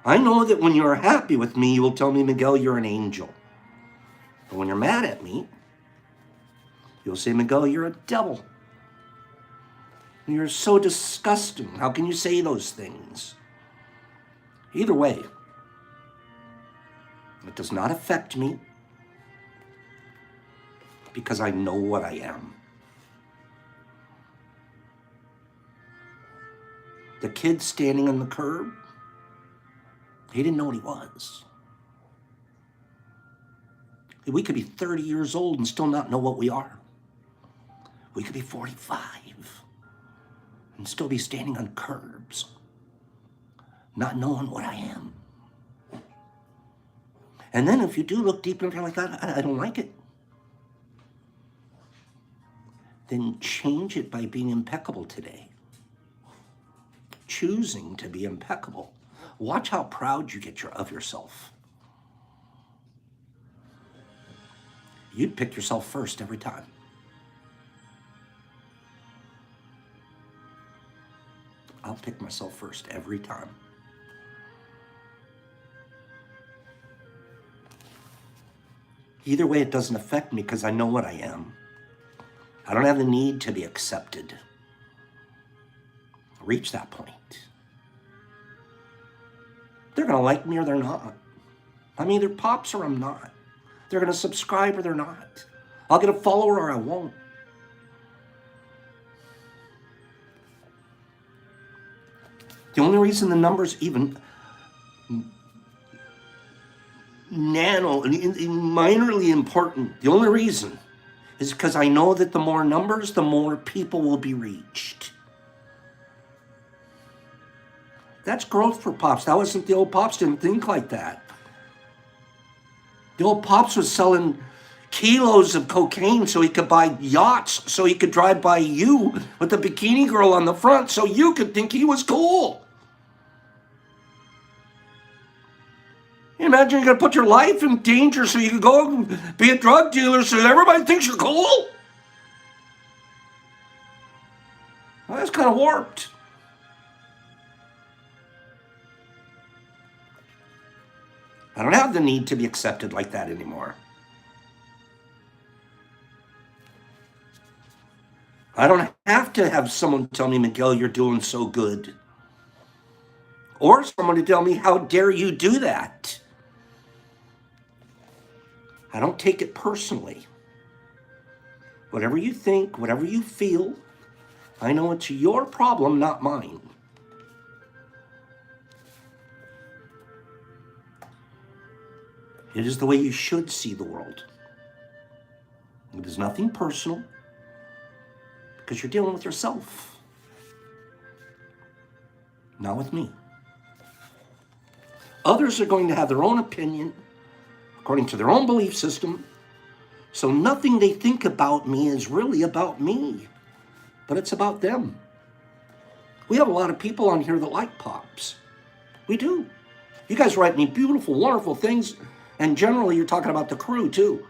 I know that when you're happy with me, you will tell me, Miguel, you're an angel. But when you're mad at me, you'll say, Miguel, you're a devil. You're so disgusting. How can you say those things? Either way, it does not affect me because I know what I am. The kid standing on the curb, he didn't know what he was. We could be 30 years old and still not know what we are. We could be 45 and still be standing on curbs, not knowing what I am. And then if you do look deep enough, you're like, I don't like it. Then change it by being impeccable today. Choosing to be impeccable. Watch how proud you get of yourself. You'd pick yourself first every time. I'll pick myself first every time. Either way, it doesn't affect me because I know what I am. I don't have the need to be accepted. Reach that point. They're going to like me or they're not. I'm either pops or I'm not. They're going to subscribe or they're not. I'll get a follower or I won't. The only reason the numbers even minorly important, the only reason is because I know that the more numbers, the more people will be reached. That's growth for Pops. That wasn't the old Pops didn't think like that. The old Pops was selling kilos of cocaine so he could buy yachts, so he could drive by you with the bikini girl on the front so you could think he was cool. You imagine you're going to put your life in danger so you can go and be a drug dealer so everybody thinks you're cool? Well, that's kind of warped. I don't have the need to be accepted like that anymore. I don't have to have someone tell me, Miguel, you're doing so good. Or someone to tell me, how dare you do that? I don't take it personally. Whatever you think, whatever you feel, I know it's your problem, not mine. It is the way you should see the world. It is nothing personal because you're dealing with yourself, not with me. Others are going to have their own opinion according to their own belief system, so nothing they think about me is really about me, but it's about them. We have a lot of people on here that like Pops. We do. You guys write me beautiful, wonderful things, and generally you're talking about the crew too.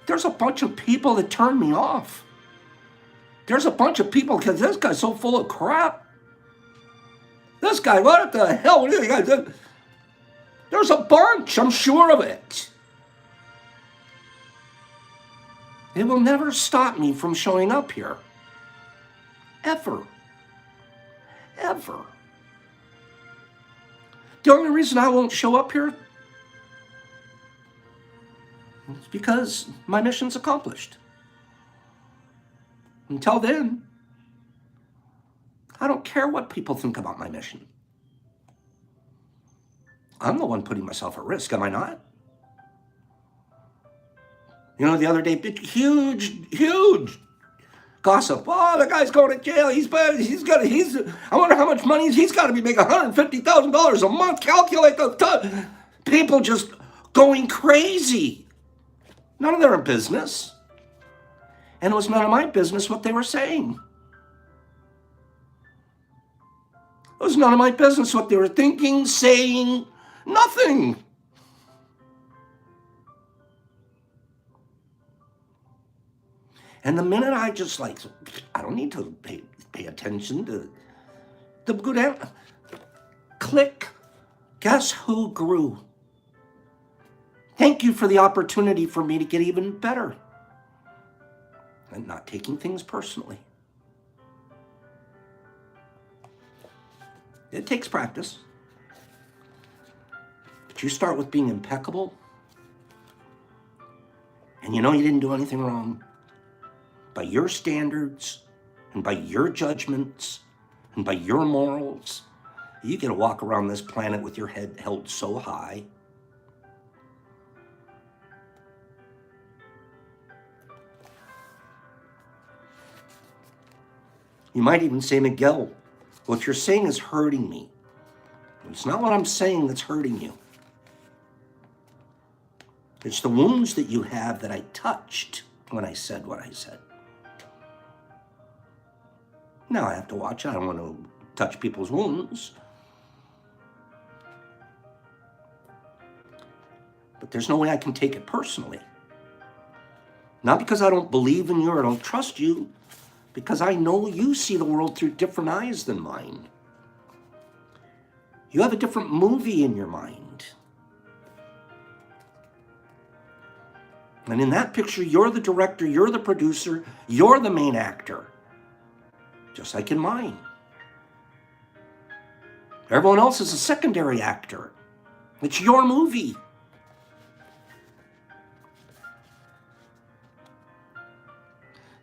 There's a bunch of people that turn me off. There's a bunch of people, because this guy's so full of crap. This guy, what the hell? What do you guys do? There's a bunch, I'm sure of it. It will never stop me from showing up here. Ever. Ever. The only reason I won't show up here is because my mission's accomplished. Until then, I don't care what people think about my mission. I'm the one putting myself at risk, am I not? You know, the other day, huge gossip. Oh, the guy's going to jail. I wonder how much money he's got to be making $150,000 a month. Calculate the people just going crazy. None of their business. And it was none of my business what they were saying. It was none of my business what they were thinking, saying, nothing. And the minute I just I don't need to pay attention to the good click. Guess who grew? Thank you for the opportunity for me to get even better. And not taking things personally. It takes practice. But you start with being impeccable, and you know you didn't do anything wrong by your standards and by your judgments and by your morals. You get to walk around this planet with your head held so high. You might even say, Miguel, what you're saying is hurting me. It's not what I'm saying that's hurting you. It's the wounds that you have that I touched when I said what I said. Now I have to watch. I don't want to touch people's wounds. But there's no way I can take it personally. Not because I don't believe in you or don't trust you, because I know you see the world through different eyes than mine. You have a different movie in your mind. And in that picture, you're the director, you're the producer, you're the main actor. Just like in mine. Everyone else is a secondary actor. It's your movie.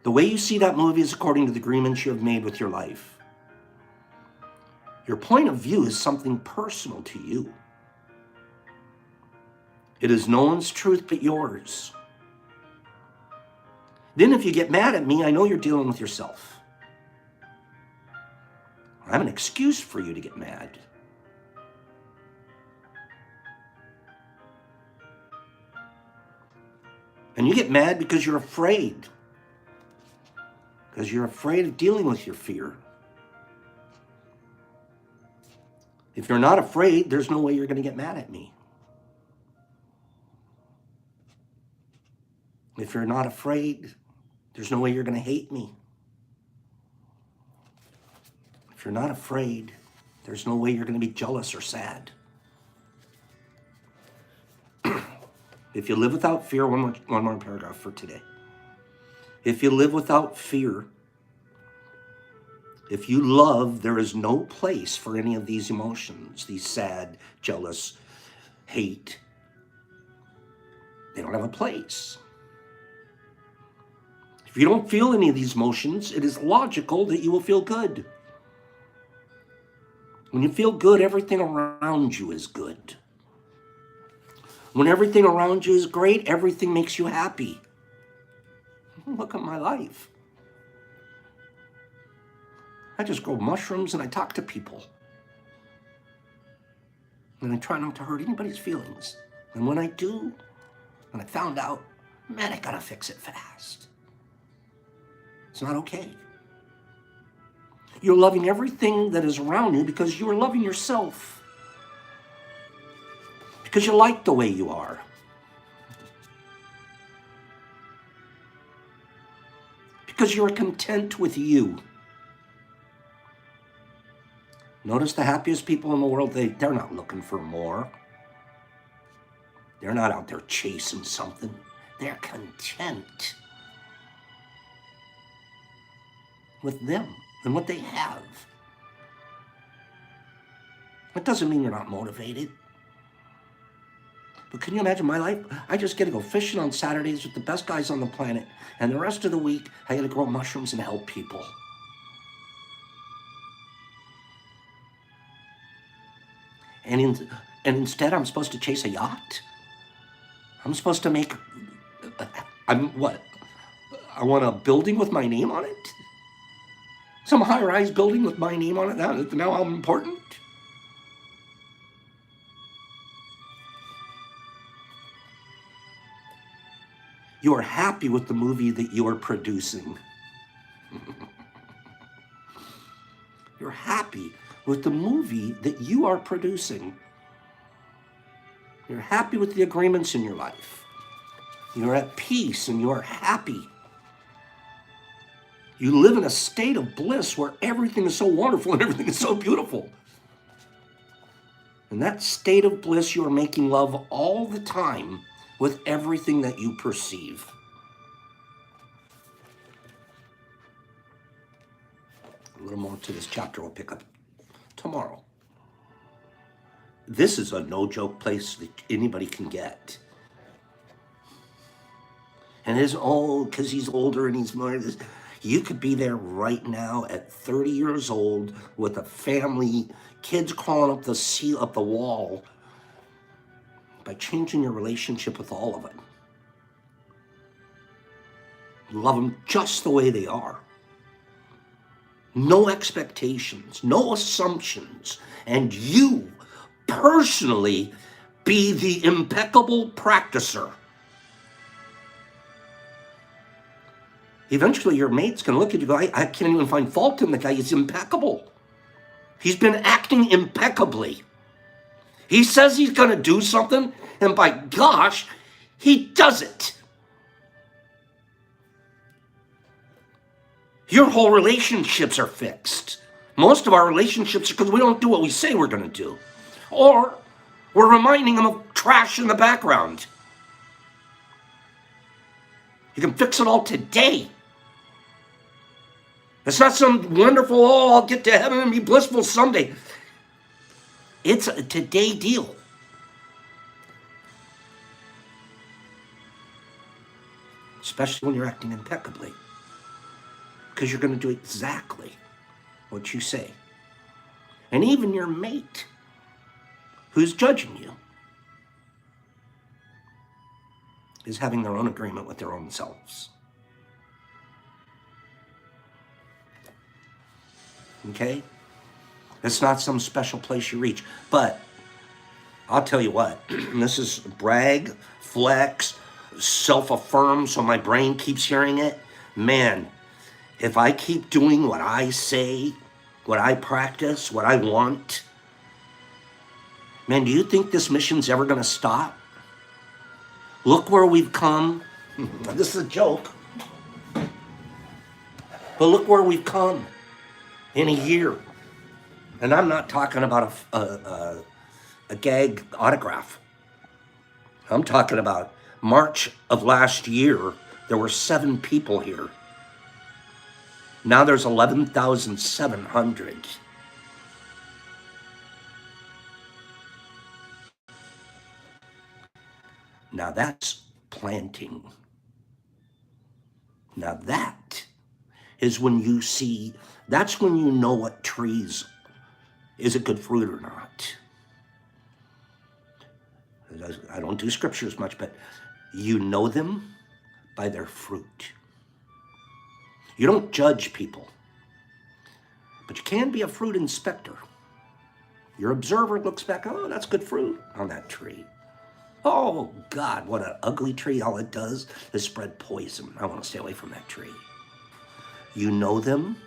The way you see that movie is according to the agreements you have made with your life. Your point of view is something personal to you. It is no one's truth but yours. Then if you get mad at me, I know you're dealing with yourself. I have an excuse for you to get mad. And you get mad because you're afraid. Because you're afraid of dealing with your fear. If you're not afraid, there's no way you're going to get mad at me. If you're not afraid, there's no way you're going to hate me. If you're not afraid, there's no way you're going to be jealous or sad. If you live without fear, one more paragraph for today. If you live without fear, if you love, there is no place for any of these emotions, these sad, jealous, hate. They don't have a place. If you don't feel any of these emotions, it is logical that you will feel good. When you feel good, everything around you is good. When everything around you is great, everything makes you happy. Look at my life. I just grow mushrooms and I talk to people. And I try not to hurt anybody's feelings. And when I do, and I found out, man, I gotta fix it fast. It's not okay. You're loving everything that is around you because you are loving yourself. Because you like the way you are. Because you're content with you. Notice the happiest people in the world, they're not looking for more. They're not out there chasing something. They're content with them and what they have. That doesn't mean you're not motivated. But can you imagine my life? I just get to go fishing on Saturdays with the best guys on the planet. And the rest of the week, I get to grow mushrooms and help people. And instead, I'm supposed to chase a yacht? I'm supposed to make... what? I want a building with my name on it? Some high-rise building with my name on it? Now I'm important? You are happy with the movie that you are producing. You're happy with the movie that you are producing. You're happy with the agreements in your life. You're at peace and you are happy. You live in a state of bliss where everything is so wonderful and everything is so beautiful. In that state of bliss, you are making love all the time with everything that you perceive. A little more to this chapter we'll pick up tomorrow. This is a no-joke place that anybody can get. And his because he's older and he's more this. You could be there right now at 30 years old with a family, kids crawling up the wall, by changing your relationship with all of them. Love them just the way they are. No expectations, no assumptions, and you personally be the impeccable practicer. Eventually your mate's going to look at you and go, I can't even find fault in the guy. He's impeccable. He's been acting impeccably. He says he's going to do something, and by gosh, he does it. Your whole relationships are fixed. Most of our relationships are because we don't do what we say we're going to do. Or we're reminding them of trash in the background. You can fix it all today. It's not some wonderful, I'll get to heaven and be blissful someday. It's a today deal. Especially when you're acting impeccably. Because you're going to do exactly what you say. And even your mate, who's judging you, is having their own agreement with their own selves. Okay? It's not some special place you reach. But I'll tell you what, this is brag, flex, self-affirm, so my brain keeps hearing it. Man, if I keep doing what I say, what I practice, what I want, man, do you think this mission's ever going to stop? Look where we've come. This is a joke. But look where we've come in a year. And I'm not talking about a gag autograph. I'm talking about March of last year, there were 7 people here. Now there's 11,700. Now that's planting. Now that is when you see, that's when you know what trees, is it good fruit or not? I don't do scriptures much, but you know them by their fruit. You don't judge people, but you can be a fruit inspector. Your observer looks back, oh, that's good fruit on that tree. Oh, God, what an ugly tree. All it does is spread poison. I want to stay away from that tree. You know them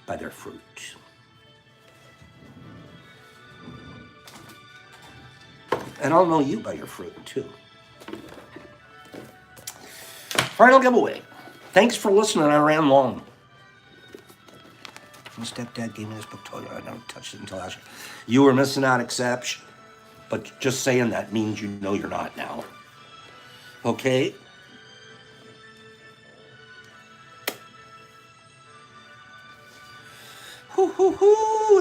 by their fruit. And I'll know you by your fruit, too. Final giveaway. Thanks for listening. I ran long. My stepdad gave me this book. Told you I never touched it until last year. You were missing out, except, but just saying that means you know you're not now. Okay?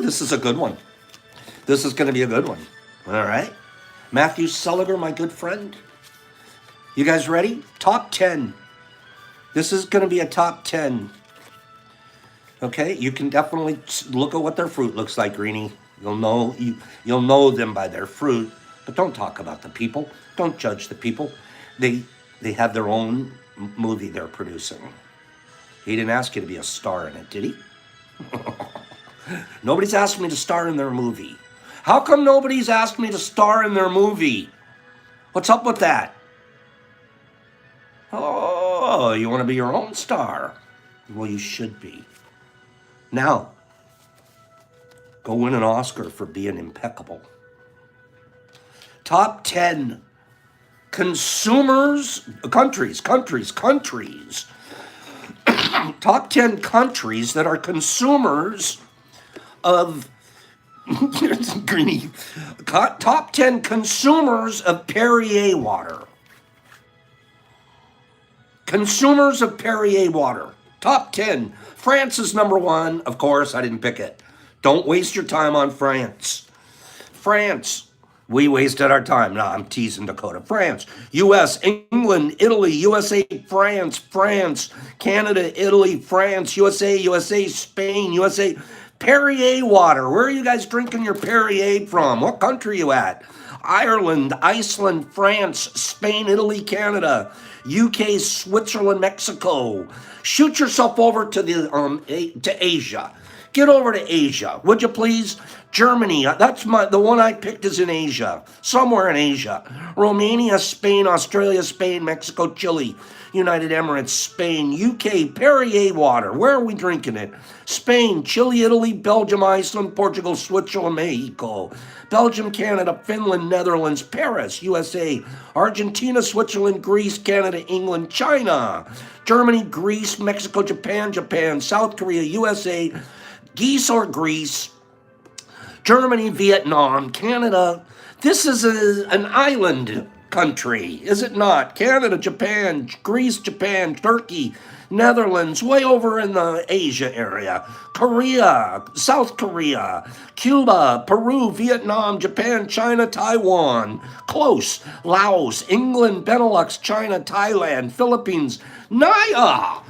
This is a good one. This is going to be a good one. All right? Matthew Sulliger, my good friend. You guys ready? Top 10. This is going to be a top 10. Okay? You can definitely look at what their fruit looks like, Greenie. You'll know them by their fruit. But don't talk about the people. Don't judge the people. They have their own movie they're producing. He didn't ask you to be a star in it, did he? Nobody's asked me to star in their movie. How come nobody's asked me to star in their movie? What's up with that? Oh, you want to be your own star? Well, you should be. Now, go win an Oscar for being impeccable. Top 10 countries. Top 10 countries that are consumers of Greenie. Top 10 consumers of Perrier water. Consumers of Perrier water. Top 10. France is number 1. Of course, I didn't pick it. Don't waste your time on France. France. We wasted our time. No, I'm teasing Dakota. France, U.S., England, Italy, USA, France, France, Canada, Italy, France, USA, Spain, USA. Perrier water. Where are you guys drinking your Perrier from? What country are you at? Ireland, Iceland, France, Spain, Italy, Canada, UK, Switzerland, Mexico. Shoot yourself over to to Asia. Get over to Asia, would you please? Germany, that's the one I picked is in Asia, somewhere in Asia. Romania, Spain, Australia, Spain, Mexico, Chile, United Emirates, Spain, UK, Perrier water. Where are we drinking it? Spain, Chile, Italy, Belgium, Iceland, Portugal, Switzerland, Mexico. Belgium, Canada, Finland, Netherlands, Paris, USA, Argentina, Switzerland, Greece, Canada, England, China, Germany, Greece, Mexico, Japan, South Korea, USA, Geese or Greece, Germany, Vietnam, Canada. This is an island country, is it not? Canada, Japan, Greece, Japan, Turkey, Netherlands, way over in the Asia area. Korea, South Korea, Cuba, Peru, Vietnam, Japan, China, Taiwan. Close. Laos, England, Benelux, China, Thailand, Philippines. Naya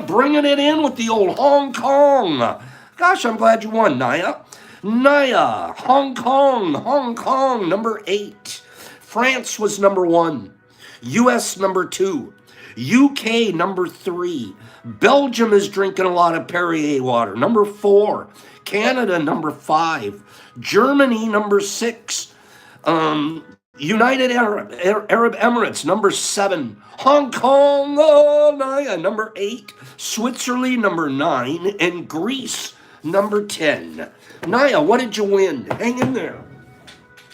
bringing it in with the old Hong Kong. Gosh, I'm glad you won, Naya. Naya, Hong Kong, number 8. France was number 1. US number 2. UK number 3. Belgium is drinking a lot of Perrier water, number 4. Canada number 5. Germany number 6. United Arab Emirates number 7. Hong Kong, Naya, number 8. Switzerland number 9. And Greece number 10. Naya, what did you win? Hang in there.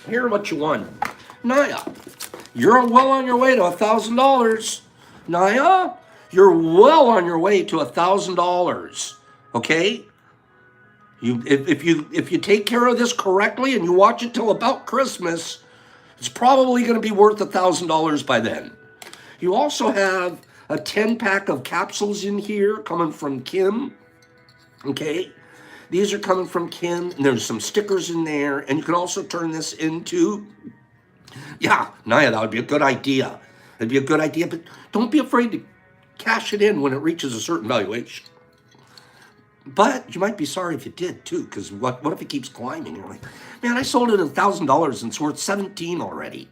Hear what you won. Naya, you're well on your way to $1,000. Naya, you're well on your way to $1,000. Okay? If you take care of this correctly and you watch it till about Christmas, it's probably going to be worth $1,000 by then. You also have a 10-pack of capsules in here coming from Kim. Okay? These are coming from Kim, and there's some stickers in there, and you can also turn this into, yeah, Naya, that would be a good idea. It'd be a good idea, but don't be afraid to cash it in when it reaches a certain valuation. But you might be sorry if you did, too, because what if it keeps climbing? You're like, man, I sold it at $1,000, and it's worth $1,700 already.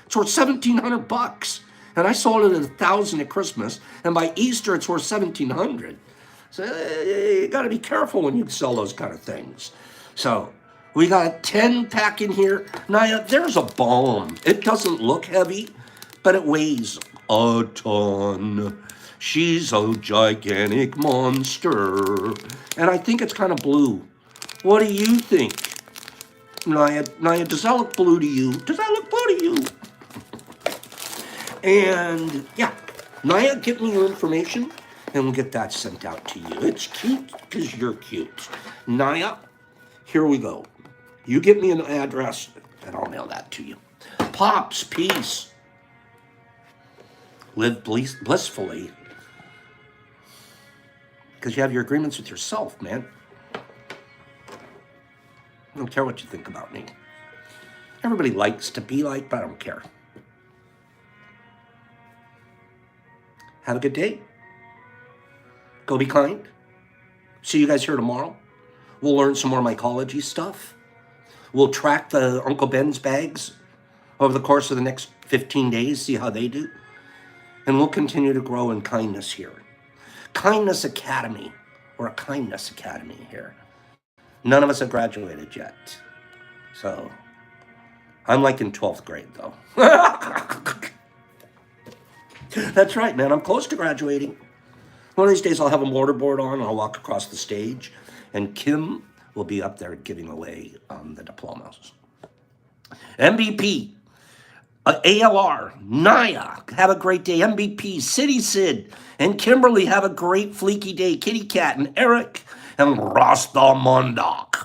It's worth $1,700, and I sold it at $1,000 at Christmas, and by Easter, it's worth $1,700. So you got to be careful when you sell those kind of things. So we got a 10-pack in here. Naya, there's a bomb. It doesn't look heavy, but it weighs a ton. She's a gigantic monster. And I think it's kind of blue. What do you think? Naya, does that look blue to you? Does that look blue to you? And yeah, Naya, give me your information. And we'll get that sent out to you. It's cute because you're cute. Naya, here we go. You give me an address, and I'll mail that to you. Pops, peace. Live blissfully. Because you have your agreements with yourself, man. I don't care what you think about me. Everybody likes to be like, but I don't care. Have a good day. Go be kind. See you guys here tomorrow. We'll learn some more mycology stuff. We'll track the Uncle Ben's bags over the course of the next 15 days, see how they do. And we'll continue to grow in kindness here. Kindness Academy, or a Kindness Academy here. None of us have graduated yet. So, I'm like in 12th grade, though. That's right, man. I'm close to graduating. One of these days I'll have a mortarboard on and I'll walk across the stage and Kim will be up there giving away the diplomas. MVP, ALR, Naya, have a great day. MVP, City Sid, and Kimberly, have a great fleeky day. Kitty Cat and Eric and Rasta Mondoc.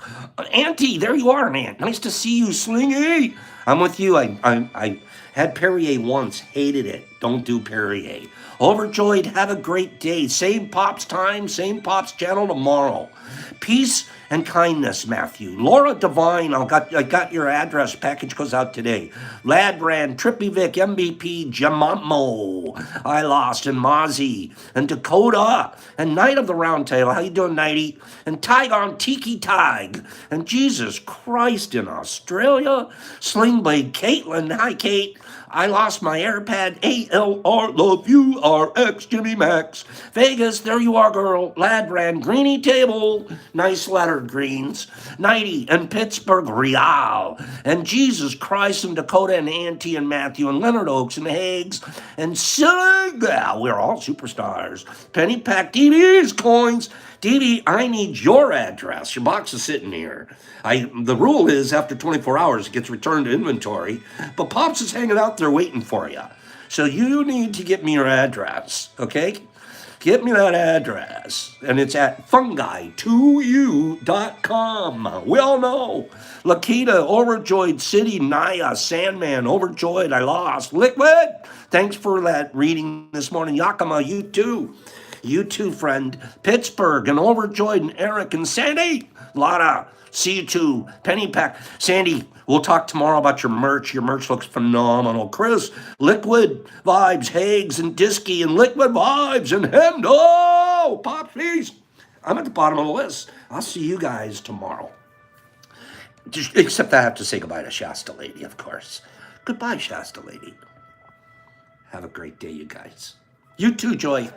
Auntie, there you are, man. Nice to see you, Slingy. I'm with you. I had Perrier once, hated it. Don't do Perrier. Overjoyed, have a great day. Same Pops time, same Pops channel tomorrow. Peace and kindness, Matthew. Laura Devine, I got your address. Package goes out today. Ladbrand, Trippy Vic, MVP, Jamamo, I Lost, and Mozzie, and Dakota, and Knight of the Round Table. How you doing, Nighty? And Tygon Tiki Tig, and Jesus Christ in Australia. Slingblade, Caitlin. Hi, Kate. I lost my AirPad ALR, love you, RX, Jimmy Max. Vegas, there you are, girl. Ladbrand, Greeny Table, nice lettered greens. Nighty and Pittsburgh, Real. And Jesus Christ and Dakota and Auntie and Matthew and Leonard Oaks and Hags and Silly. Yeah, we're all superstars. Penny Pack, DVD's coins. DD, I need your address. Your box is sitting here. The rule is after 24 hours, it gets returned to inventory. But Pops is hanging out there waiting for you. So you need to get me your address, okay? Get me that address. And it's at fungi2u.com. We all know. Lakita, Overjoyed City, Naya, Sandman, Overjoyed, I Lost. Liquid, thanks for that reading this morning. Yakima, you too. You too, friend. Pittsburgh and Overjoyed and Eric and Sandy. Lotta, see you too. Penny Pack. Sandy, we'll talk tomorrow about your merch. Your merch looks phenomenal. Chris, Liquid Vibes, Hags and Disky and Liquid Vibes and Hendo. Pop, please. I'm at the bottom of the list. I'll see you guys tomorrow. Except I have to say goodbye to Shasta Lady, of course. Goodbye, Shasta Lady. Have a great day, you guys. You too, Joy.